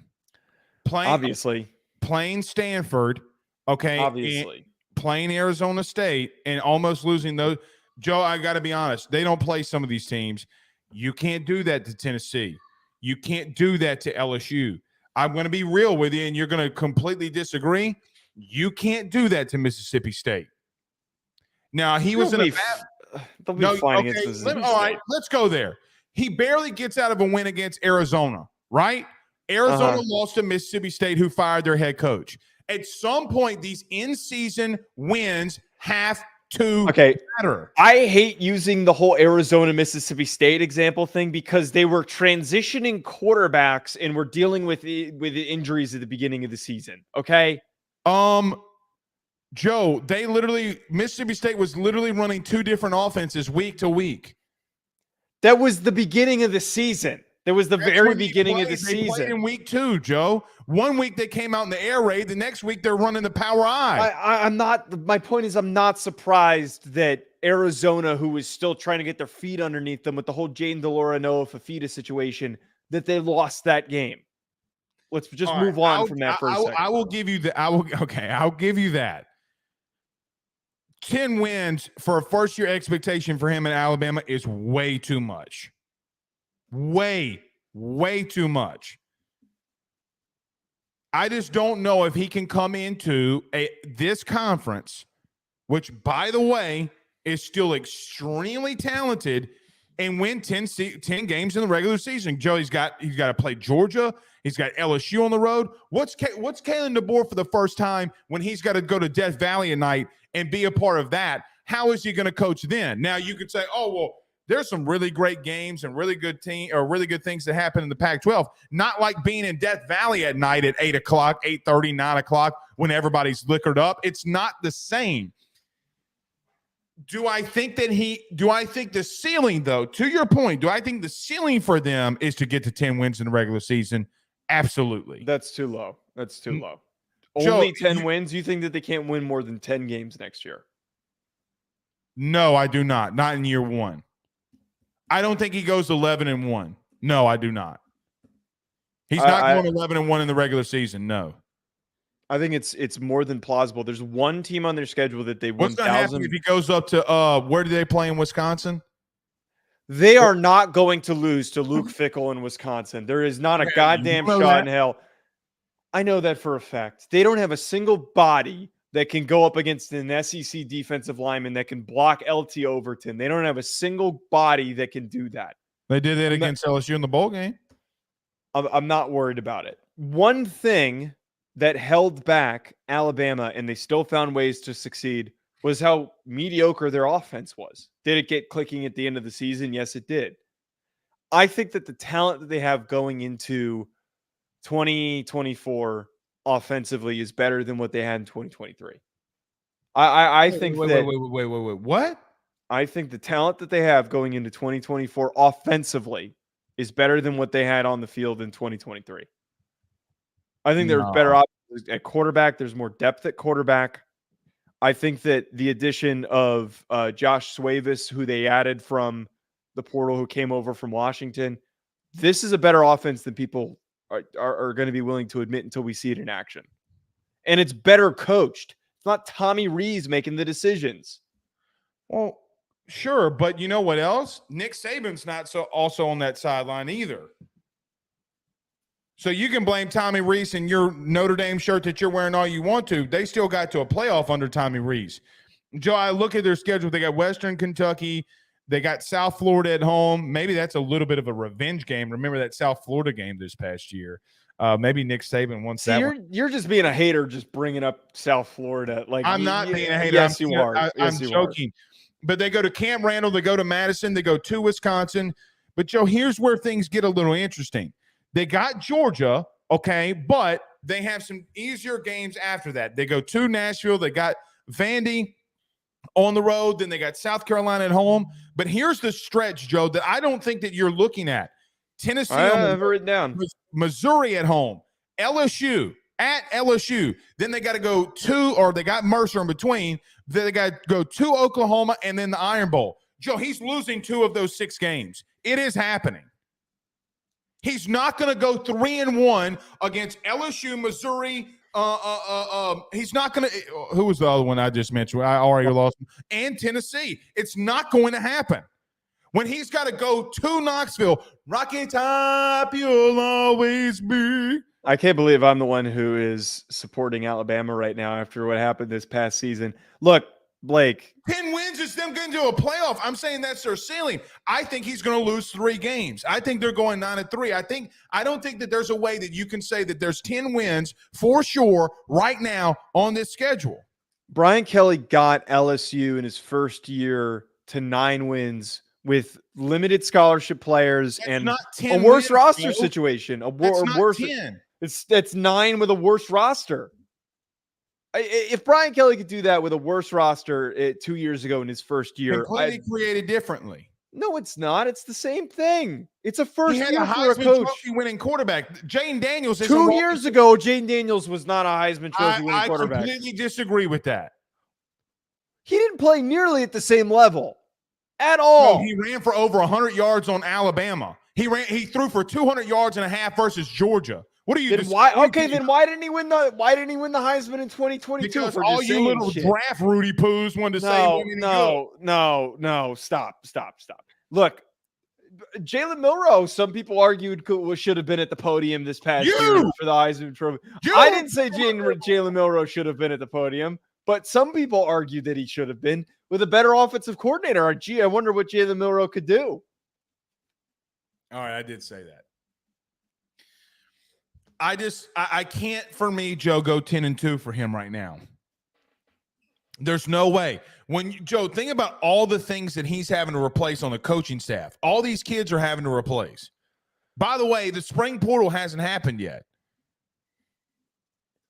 Playing Stanford, okay, obviously. Playing Arizona State and almost losing those. Joe, I got to be honest. They don't play some of these teams. You can't do that to Tennessee. You can't do that to LSU. I'm going to be real with you, and you're going to completely disagree. You can't do that to Mississippi State. Now, he was in a They'll be fine against Mississippi State. All right, let's go there. He barely gets out of a win against Arizona, right? Arizona lost to Mississippi State, who fired their head coach. At some point, these in-season wins have to matter. I hate using the whole Arizona-Mississippi State example thing because they were transitioning quarterbacks and were dealing with the injuries at the beginning of the season, okay? Joe, Mississippi State was literally running 2 different offenses week to week. That was the beginning of the season. That was the very beginning of the season. They played in season. week 2, Joe. One week they came out in the air raid. The next week they're running the power eye. I'm not. My point is, I'm not surprised that Arizona, who was still trying to get their feet underneath them with the whole Jane DeLora Noah Fafita situation, that they lost that game. Let's just move on from that for a second. I will give you the. I'll give you that. 10 wins for a first-year expectation for him in Alabama is way too much. Way too much. I just don't know if he can come into this conference, which, by the way, is still extremely talented, and win 10 games in the regular season. Joe, he's got to play Georgia. He's got LSU on the road. What's Kalen DeBoer for the first time when he's got to go to Death Valley at night and be a part of that? How is he going to coach then? Now you could say, oh, well, there's some really great games and really good really good things that happen in the Pac-12. Not like being in Death Valley at night at 8 o'clock, 8:30, 9 o'clock when everybody's liquored up. It's not the same. Do I think the ceiling, though, to your point, do I think the ceiling for them is to get to 10 wins in the regular season? Absolutely. That's too low. That's too low. Joe, Only 10 wins? You think that they can't win more than 10 games next year? No, I do not. Not in year one. I don't think he goes 11-1. No, I do not. He's not going 11-1 in the regular season. No. I think it's more than plausible. There's one team on their schedule that they What's going to happen if he goes up to where do they play in Wisconsin? They are not going to lose to Luke Fickell in Wisconsin. There is not a goddamn shot in hell. I know that for a fact. They don't have a single body that can go up against an SEC defensive lineman that can block LT Overton. They don't have a single body that can do that. They did that against LSU in the bowl game. I'm not worried about it. One thing that held back Alabama, and they still found ways to succeed, was how mediocre their offense was. Did it get clicking at the end of the season? Yes, it did. I think that the talent that they have going into 2024 offensively is better than what they had in 2023. I think that. Wait. What? I think the talent that they have going into 2024 offensively is better than what they had on the field in 2023. I think there's better options at quarterback. There's more depth at quarterback. I think that the addition of Josh Swavis, who they added from the portal, who came over from Washington, this is a better offense than people are going to be willing to admit until we see it in action. And it's better coached. It's not Tommy Rees making the decisions. Well, sure, but you know what else? Nick Saban's not also on that sideline either. So you can blame Tommy Rees and your Notre Dame shirt that you're wearing all you want to. They still got to a playoff under Tommy Rees. Joe, I look at their schedule. They got Western Kentucky. They got South Florida at home. Maybe that's a little bit of a revenge game. Remember that South Florida game this past year. Maybe Nick Saban wants that. You're just being a hater, just bringing up South Florida. Like I'm not being a hater. Yes, you are. I'm joking. But they go to Camp Randall. They go to Madison. They go to Wisconsin. But, Joe, here's where things get a little interesting. They got Georgia, okay, but they have some easier games after that. They go to Nashville. They got Vandy on the road. Then they got South Carolina at home. But here's the stretch, Joe, that I don't think that you're looking at. Tennessee, I have it written down. Missouri at home, LSU at LSU. Then they got to go they got Mercer in between. Then they got to go to Oklahoma and then the Iron Bowl. Joe, he's losing 2 of those 6 games. It is happening. He's not going to go 3-1 against LSU, Missouri. He's not going to. Who was the other one I just mentioned? I already lost him. And Tennessee. It's not going to happen. When he's got to go to Knoxville, Rocky Top, you'll always be. I can't believe I'm the one who is supporting Alabama right now after what happened this past season. Look, Blake. 10 wins is them getting to a playoff. I'm saying that's their ceiling. I think he's going to lose 3 games. I think they're going 9-3. I don't think that there's a way that you can say that there's 10 wins for sure right now on this schedule. Brian Kelly got LSU in his first year to 9 wins with limited scholarship players and a worse roster situation. A worse 10. It's 9 with a worse roster. If Brian Kelly could do that with a worse roster 2 years ago in his first year, Completely created differently. No, it's not. It's the same thing. It's a first He had year a for a Heisman coach. Trophy winning quarterback. Jaden Daniels is 2 years ago, Jaden Daniels was not a Heisman Trophy winning quarterback. I completely disagree with that. He didn't play nearly at the same level at all. No, he ran for over 100 yards on Alabama. He threw for 200 yards and a half versus Georgia. What are you? Then why didn't he win the Heisman in 2022? Because all you little draft Rudy Poos wanted to say no, stop. Look, Jalen Milroe, some people argued should have been at the podium this past year for the Heisman Trophy. I didn't say Jalen Milroe should have been at the podium, but some people argued that he should have been with a better offensive coordinator. Gee, I wonder what Jalen Milroe could do. All right, I did say that. I can't, for me, Joe, go 10-2 for him right now. There's no way. Joe, think about all the things that he's having to replace on the coaching staff. All these kids are having to replace. By the way, the spring portal hasn't happened yet.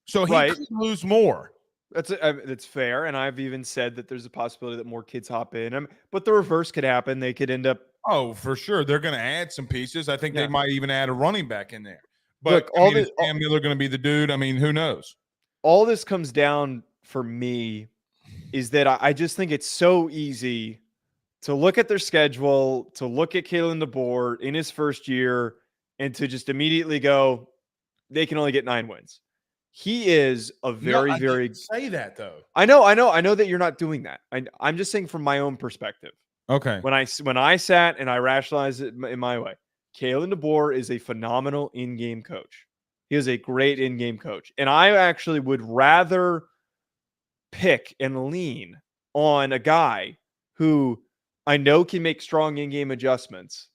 So he could lose more. That's fair. And I've even said that there's a possibility that more kids hop in. But the reverse could happen. They could end up. Oh, for sure. They're going to add some pieces. I think they might even add a running back in there. But look, is Sam Miller going to be the dude? I mean, who knows? All this comes down for me is that I just think it's so easy to look at their schedule, to look at Kalen DeBoer in his first year, and to just immediately go, they can only get 9 wins. He is a very I didn't say that though. I know that you're not doing that. I'm just saying from my own perspective. Okay. When I sat and I rationalized it in my way, Kalen DeBoer is a phenomenal in-game coach. He is a great in-game coach. And I actually would rather pick and lean on a guy who I know can make strong in-game adjustments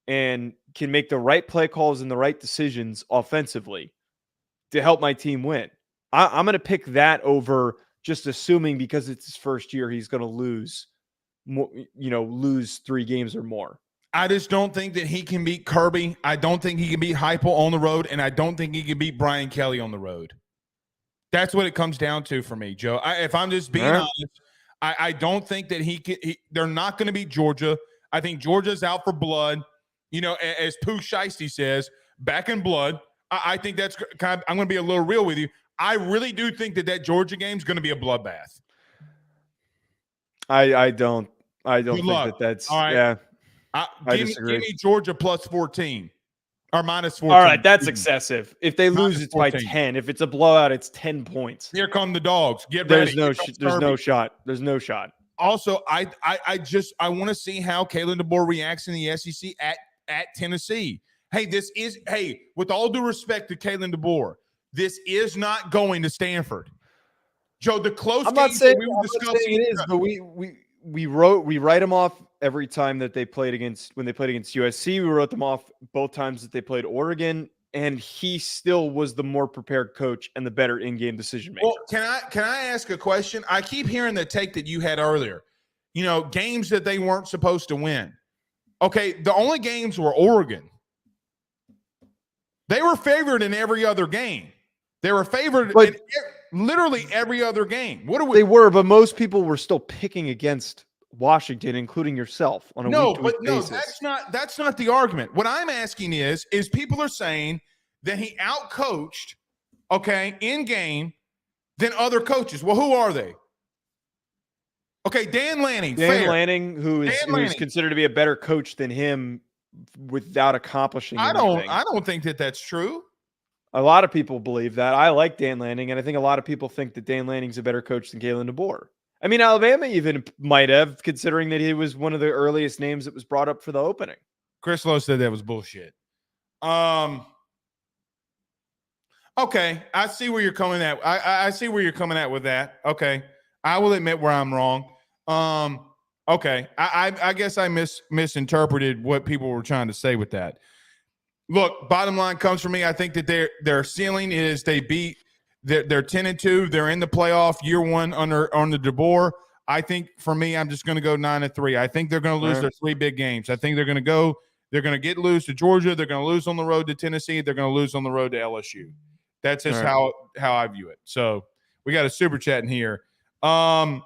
and can make the right play calls and the right decisions offensively to help my team win. I'm going to pick that over just assuming because it's his first year, he's going to lose 3 games or more. I just don't think that he can beat Kirby. I don't think he can beat Heupel on the road, and I don't think he can beat Brian Kelly on the road. That's what it comes down to for me, Joe. If I'm just being honest, I don't think that they're not going to beat Georgia. I think Georgia's out for blood. As Pooh Shiesty says, back in blood. I think that's kind of, I'm going to be a little real with you. I really do think that Georgia game is going to be a bloodbath. I don't think that's all right. Yeah. Give me Georgia plus 14 or minus 14. All right, that's excessive. If they lose, it's 14. By 10. If it's a blowout, it's 10 points. Here come the dogs. Get ready. There's no shot. There's no shot. Also, I want to see how Kalen DeBoer reacts in the SEC at Tennessee. With all due respect to Kalen DeBoer, this is not going to Stanford. Joe, the close I'm not saying we were discussing it is, but we write them off every time that they played against USC. We wrote them off both times that they played Oregon, and he still was the more prepared coach and the better in-game decision maker. Well, can I ask a question? I keep hearing the take that you had earlier. Games that they weren't supposed to win. Okay, the only games were Oregon. They were favored in every other game. They were favored in literally every other game. They were, but most people were still picking against Washington, including yourself, on a week-to-week basis. That's not the argument. What I'm asking is people are saying that he outcoached, in game than other coaches. Well, who are they? Okay, Dan Lanning. Lanning, who is considered to be a better coach than him without accomplishing anything. I don't think that that's true. A lot of people believe that. I like Dan Lanning, and I think a lot of people think that Dan Lanning's a better coach than Kalen DeBoer. I mean, Alabama even might have, considering that he was one of the earliest names that was brought up for the opening. Chris Lowe said that was bullshit. Okay, I see where you're coming at. I see where you're coming at with that. Okay, I will admit where I'm wrong. Okay, I guess I misinterpreted what people were trying to say with that. Look, bottom line comes from me. I think that their ceiling is they're 10-2. They're in the playoff year one on the DeBoer. I think for me, I'm just going to go 9-3. I think they're going to lose their 3 big games. I think they're going to lose to Georgia. They're going to lose on the road to Tennessee. They're going to lose on the road to LSU. That's just how I view it. So We got a super chat in here. Emperor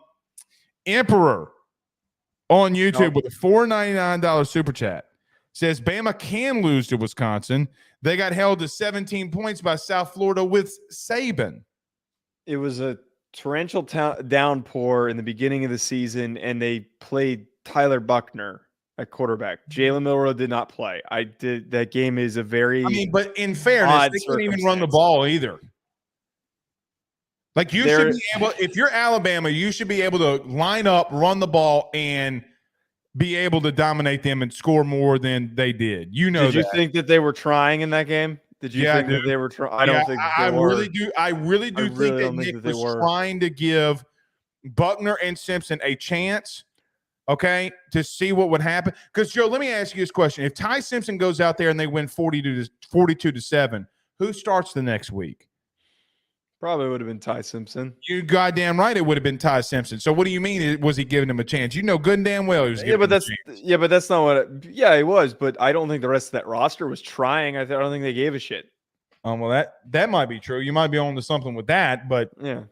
on YouTube with a $4.99 super chat says Bama can lose to Wisconsin. They got held to 17 points by South Florida with Saban. It was a torrential downpour in the beginning of the season, and they played Tyler Buckner at quarterback. Jalen Milroe did not play. That game is a very but in fairness, they couldn't even run the ball either. Like you should be able, if you're Alabama, you should be able to line up, run the ball, and be able to dominate them and score more than they did. Did you think that they were trying in that game? Did you think that they were trying? I don't think they were. I really do think that Nick was trying to give Buckner and Simpson a chance, okay, to see what would happen. Because, Joe, let me ask you this question. If Ty Simpson goes out there and they win 42-7, who starts the next week? Probably would have been Ty Simpson. You goddamn right it would have been Ty Simpson. So what do you mean was he giving him a chance? You know good and damn well he was giving him a chance. Yeah, but that's not what he was, but I don't think the rest of that roster was trying. I don't think they gave a shit. Well, that might be true. You might be on to something with that, but yeah.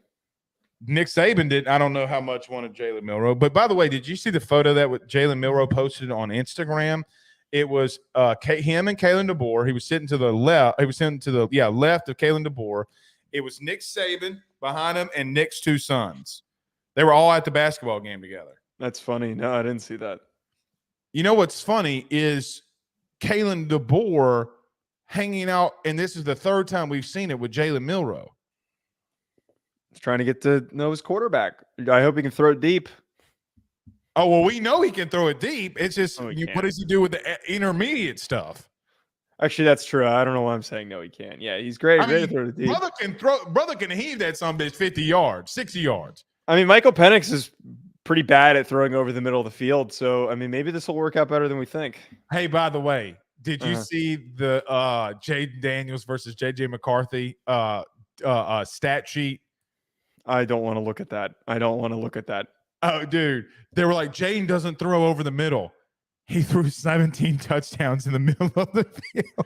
Nick Saban did. I don't know how much wanted Jalen Milroe. But by the way, did you see the photo that Jalen Milroe posted on Instagram? It was him and Kalen DeBoer. He was sitting to the left. He was sitting to the left of Kalen DeBoer. It was Nick Saban behind him and Nick's two sons. They were all at the basketball game together. That's funny. No, I didn't see that. You know what's funny is Kalen DeBoer hanging out, and this is the third time we've seen it with Jalen Milroe. He's trying to get to know his quarterback. I hope he can throw it deep. Oh, well, we know he can throw it deep. It's just, what does he do with the intermediate stuff? Actually, that's true. I don't know why I'm saying no, he can't. Yeah, he's great. Great to throw it deep. Brother can heave that some bitch 50 yards, 60 yards. I mean, Michael Penix is pretty bad at throwing over the middle of the field. So, I mean, maybe this will work out better than we think. Hey, by the way, did you see the Jaden Daniels versus JJ McCarthy stat sheet? I don't want to look at that. Oh, dude. They were like, Jaden doesn't throw over the middle. He threw 17 touchdowns in the middle of the field.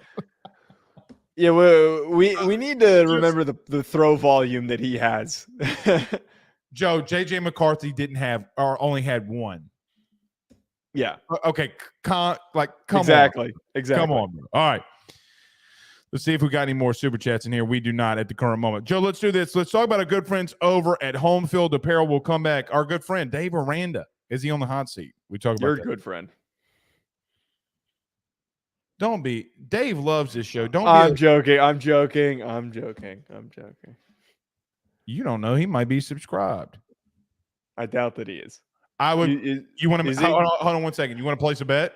Yeah, we need to remember the throw volume that he has. Joe, JJ McCarthy only had one. Yeah. Okay. Come exactly. on. Exactly. Come on, bro. All right. Let's see if we got any more super chats in here. We do not at the current moment. Joe, let's do this. Let's talk about our good friends over at HomeField Apparel. We'll come back. Our good friend, Dave Aranda. Is he on the hot seat? We talk about You're a good friend. Don't be. Dave loves this show. I'm joking. You don't know. He might be subscribed. I doubt that he is. I would. You want to? Hold on 1 second. You want to place a bet?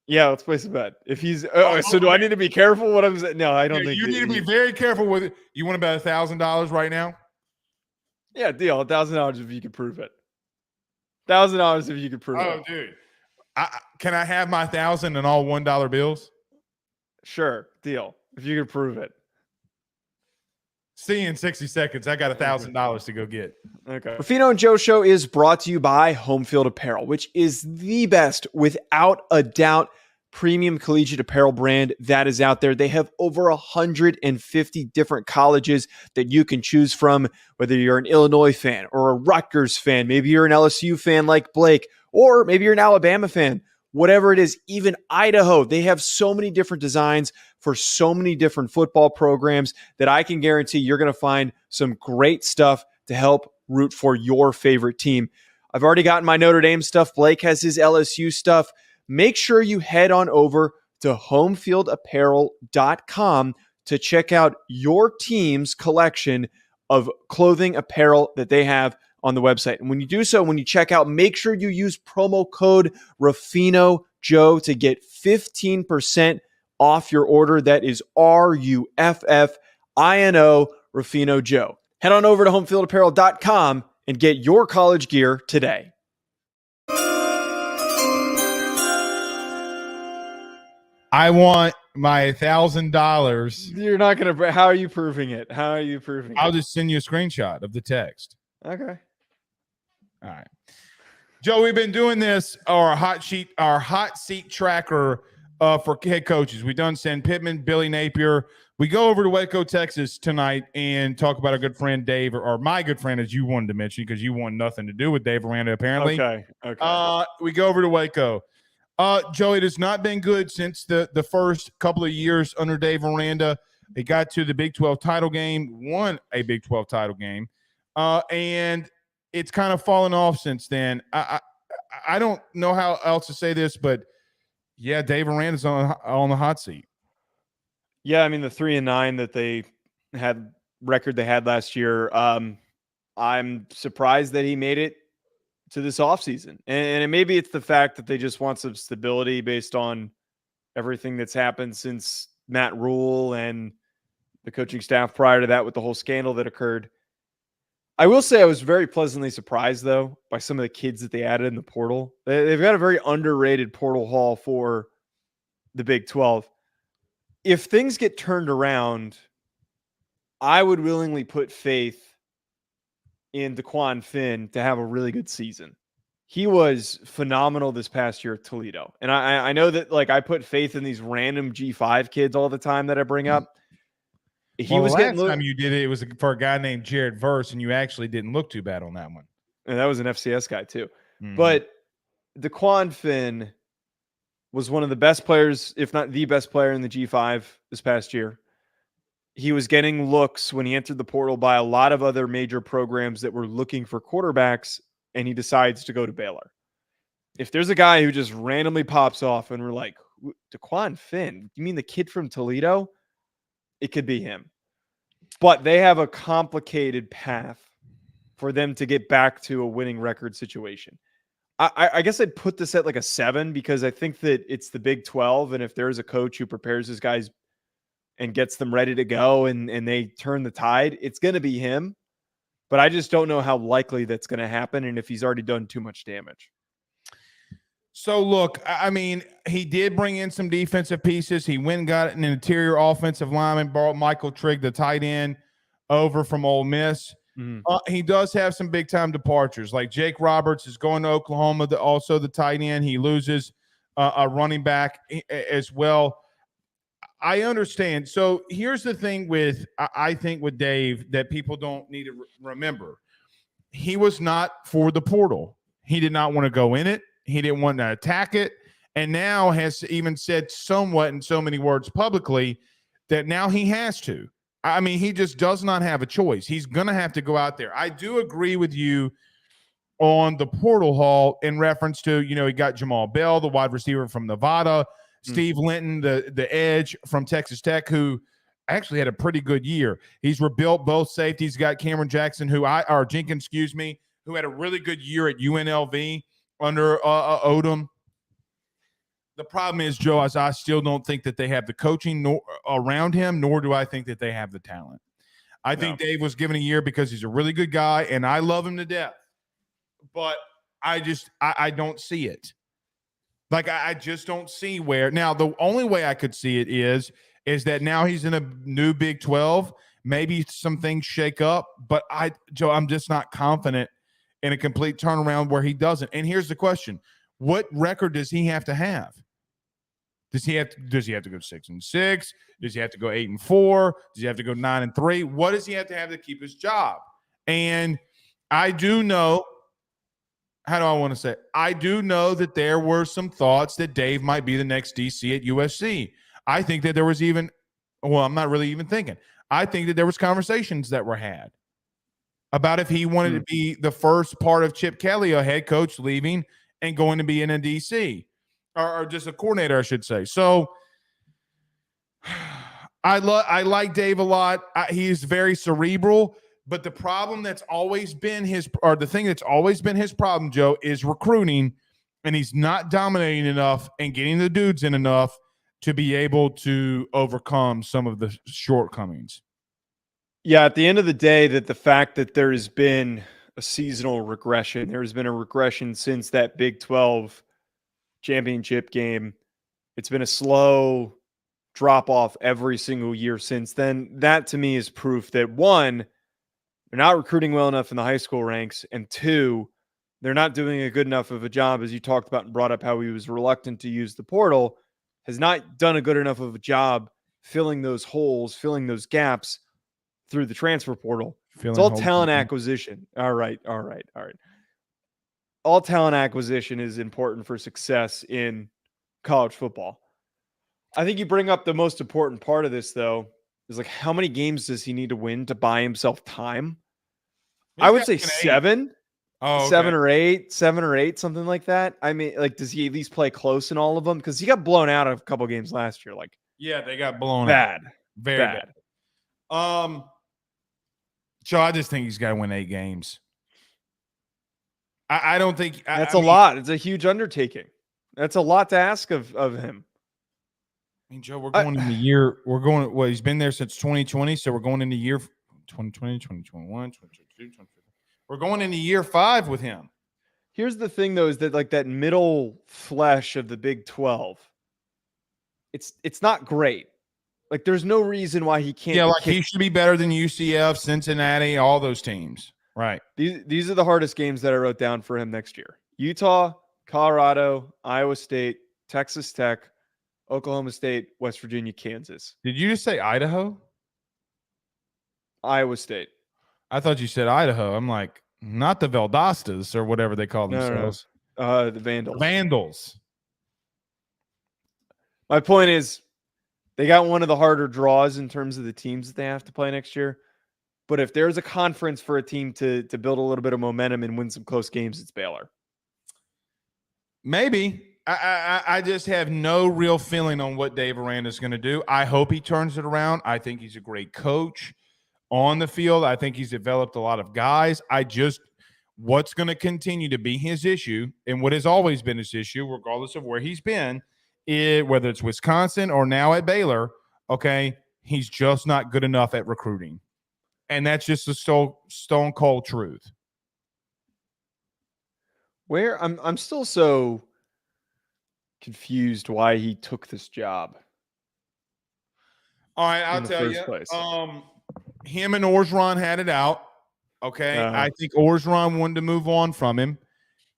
Yeah, let's place a bet. If he's, do I need to be careful? What I'm saying? No, I don't think you need to be very careful with it. You want to bet $1,000 right now? Yeah, deal. $1,000 if you could prove it. $1,000 if you could prove it. Oh, dude. Can I have my 1,000 and all $1 bills? Sure, deal. If you could prove it. See you in 60 seconds. I got $1,000 to go get. Okay. Ruffino and Joe Show is brought to you by HomeField Apparel, which is the best, without a doubt, premium collegiate apparel brand that is out there. They have over 150 different colleges that you can choose from, whether you're an Illinois fan or a Rutgers fan, maybe you're an LSU fan like Blake, or maybe you're an Alabama fan, whatever it is, even Idaho. They have so many different designs for so many different football programs that I can guarantee you're going to find some great stuff to help root for your favorite team. I've already gotten my Notre Dame stuff. Blake has his LSU stuff. Make sure you head on over to homefieldapparel.com to check out your team's collection of clothing apparel that they have on the website. And when you do so, when you check out, make sure you use promo code RuffinoJoe to get 15% off your order. That is RUFFINO, Ruffino Joe. Head on over to homefieldapparel.com and get your college gear today. I want my $1,000. You're not going to. How are you proving it? I'll just send you a screenshot of the text. Okay. All right. Joe, we've been doing this, our hot seat tracker for head coaches. We've done Sam Pittman, Billy Napier. We go over to Waco, Texas tonight and talk about our good friend Dave, or my good friend, as you wanted to mention, because you want nothing to do with Dave Aranda, apparently. Okay. We go over to Waco. Joe, it has not been good since the first couple of years under Dave Aranda. They got to the Big 12 title game, won a Big 12 title game, and it's kind of fallen off since then. I don't know how else to say this, but yeah, Dave Aranda's on the hot seat. Yeah, I mean the 3-9 that they had record they had last year. I'm surprised that he made it to this offseason. And maybe it's the fact that they just want some stability based on everything that's happened since Matt Rule and the coaching staff prior to that with the whole scandal that occurred. I will say I was very pleasantly surprised, though, by some of the kids that they added in the portal. They've got a very underrated portal haul for the Big 12. If things get turned around, I would willingly put faith in DeQuan Finn to have a really good season. He was phenomenal this past year at Toledo. And I know that I put faith in these random G5 kids all the time that I bring up. He was getting last time you did it was for a guy named Jared Verse, and you actually didn't look too bad on that one. And that was an FCS guy too. Mm-hmm. But DeQuan Finn was one of the best players, if not the best player in the G5 this past year. He was getting looks when he entered the portal by a lot of other major programs that were looking for quarterbacks, and he decides to go to Baylor. If there's a guy who just randomly pops off and we're like, DeQuan Finn, you mean the kid from Toledo? It could be him. But they have a complicated path for them to get back to a winning record situation. I guess I'd put this at a 7 because I think that it's the Big 12. And if there's a coach who prepares his guys and gets them ready to go and they turn the tide, it's going to be him. But I just don't know how likely that's going to happen and if he's already done too much damage. So, look, I mean, he did bring in some defensive pieces. He went and got an interior offensive lineman, brought Michael Trigg, the tight end, over from Ole Miss. Mm-hmm. He does have some big-time departures. Like Jake Roberts is going to Oklahoma, also the tight end. He loses a running back as well. I understand. So here's the thing I think with Dave that people don't need to remember. He was not for the portal. He did not want to go in it. He didn't want to attack it, and now has even said somewhat in so many words publicly that now he has to. I mean, he just does not have a choice. He's going to have to go out there. I do agree with you on the portal haul in reference to, he got Jamal Bell, the wide receiver from Nevada, Steve Linton, the edge from Texas Tech, who actually had a pretty good year. He's rebuilt both safeties. He's got Cameron Jackson, who had a really good year at UNLV. Under Odom. The problem is, Joe, as I still don't think that they have the coaching around him, nor do I think that they have the talent. I think Dave was given a year because he's a really good guy, and I love him to death. But I don't see it. I just don't see where. Now, the only way I could see it is that now he's in a new Big 12. Maybe some things shake up, but Joe, I'm just not confident in a complete turnaround where he doesn't. And here's the question. What record does he have to have? Does he have to go 6-6? Does he have to go 8-4? Does he have to go 9-3? What does he have to keep his job? And I do know, how do I want to say it? I do know that there were some thoughts that Dave might be the next DC at USC. I think that there was I'm not really even thinking. I think that there was conversations that were had about if he wanted to be the first part of Chip Kelly, a head coach leaving and going to be in a DC or just a coordinator, I should say. So I like Dave a lot. He's very cerebral, but the problem that's always been the thing that's always been his problem, Joe, is recruiting, and he's not dominating enough and getting the dudes in enough to be able to overcome some of the shortcomings. Yeah, at the end of the day, the fact that there has been a seasonal regression, there has been a regression since that Big 12 championship game. It's been a slow drop-off every single year since then. That, to me, is proof that, one, they're not recruiting well enough in the high school ranks, and two, they're not doing a good enough of a job, as you talked about and brought up how he was reluctant to use the portal, has not done a good enough of a job filling those holes, filling those gaps through the transfer portal. It's all talent acquisition. All right. All talent acquisition is important for success in college football. I think you bring up the most important part of this, though, is like how many games does he need to win to buy himself time? I would say 7. Oh, 7 or 8, something like that. I mean, like, does he at least play close in all of them? Because he got blown out a couple games last year. Like, yeah, they got blown bad, out. Very bad. So I just think he's got to win 8 games. I don't think that's a lot. It's a huge undertaking. That's a lot to ask of him. I mean, Joe, we're going in the year. We're going. Well, he's been there since 2020, so we're going into year 2020, 2021, 2022, 2023. We're going into year 5 with him. Here's the thing, though, is that like that middle flesh of the Big 12, it's not great. Like, there's no reason why he can't. Yeah, like he should be better than UCF, Cincinnati, all those teams. Right. These are the hardest games that I wrote down for him next year: Utah, Colorado, Iowa State, Texas Tech, Oklahoma State, West Virginia, Kansas. Did you just say Idaho? Iowa State. I thought you said Idaho. I'm like, not the Veldastas or whatever they call themselves. No. The Vandals. Vandals. My point is, they got one of the harder draws in terms of the teams that they have to play next year. But if there's a conference for a team to build a little bit of momentum and win some close games, it's Baylor. Maybe. I just have no real feeling on what Dave Aranda is going to do. I hope he turns it around. I think he's a great coach on the field. I think he's developed a lot of guys. What's going to continue to be his issue, and what has always been his issue, regardless of where he's been, whether it's Wisconsin or now at Baylor, okay, he's just not good enough at recruiting. And that's just the stone cold truth. Where I'm still so confused why he took this job. All right, I'll tell you. Him and Orgeron had it out. Okay. I think Orgeron wanted to move on from him.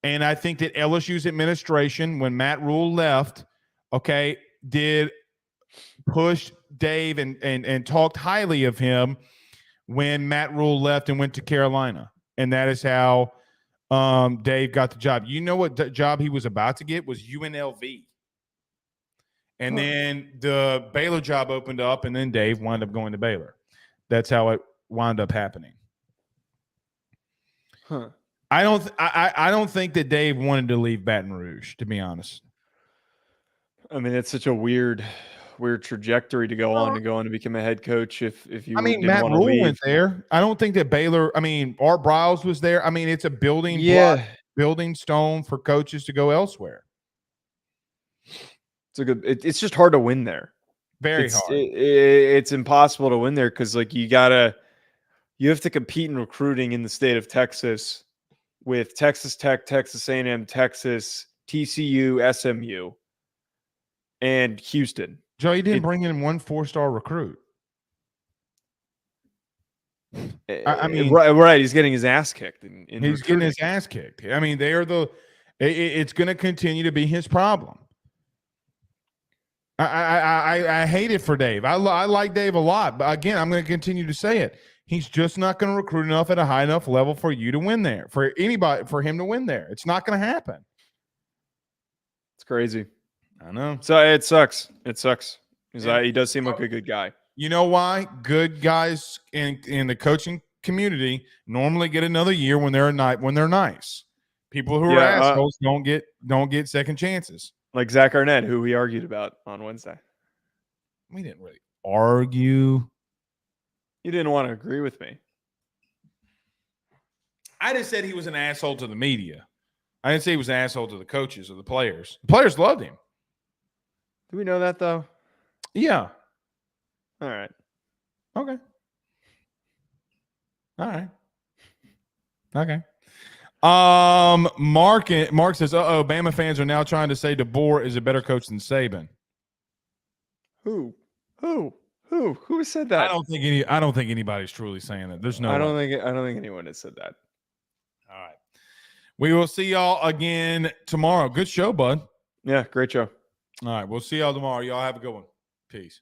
And I think that LSU's administration, when Matt Rule left, okay, did push Dave and talked highly of him when Matt Rule left and went to Carolina. And that is how Dave got the job. You know what job he was about to get was UNLV. And then the Baylor job opened up, and then Dave wound up going to Baylor. That's how it wound up happening. Huh. I don't think that Dave wanted to leave Baton Rouge, to be honest. I mean, it's such a weird trajectory to go on to become a head coach. If you, Matt Rule went there. I don't think that Baylor. Art Briles was there. It's a building stone for coaches to go elsewhere. It's just hard to win there. Very hard. It's impossible to win there because like you have to compete in recruiting in the state of Texas with Texas Tech, Texas A&M, Texas, TCU, SMU, and Houston. Joe, you didn't bring in one 4-star recruit. Right. He's getting his ass kicked. He's getting his ass kicked. They are it's going to continue to be his problem. I hate it for Dave. I like Dave a lot, but again, I'm going to continue to say it. He's just not going to recruit enough at a high enough level for you to win there. For him to win there, it's not going to happen. It's crazy. I know. So it sucks. He does seem like a good guy. You know why? Good guys in the coaching community normally get another year when they're nice. People who are assholes don't get second chances. Like Zach Arnett, who we argued about on Wednesday. We didn't really argue. You didn't want to agree with me. I just said he was an asshole to the media. I didn't say he was an asshole to the coaches or the players. The players loved him. Do we know that, though? Yeah. All right. Okay. All right. Okay. Mark says, Bama fans are now trying to say DeBoer is a better coach than Saban. Who said that? I don't think anybody's truly saying that. There's no I don't think anyone has said that. All right. We will see y'all again tomorrow. Good show, bud. Yeah, great show. All right. We'll see y'all tomorrow. Y'all have a good one. Peace.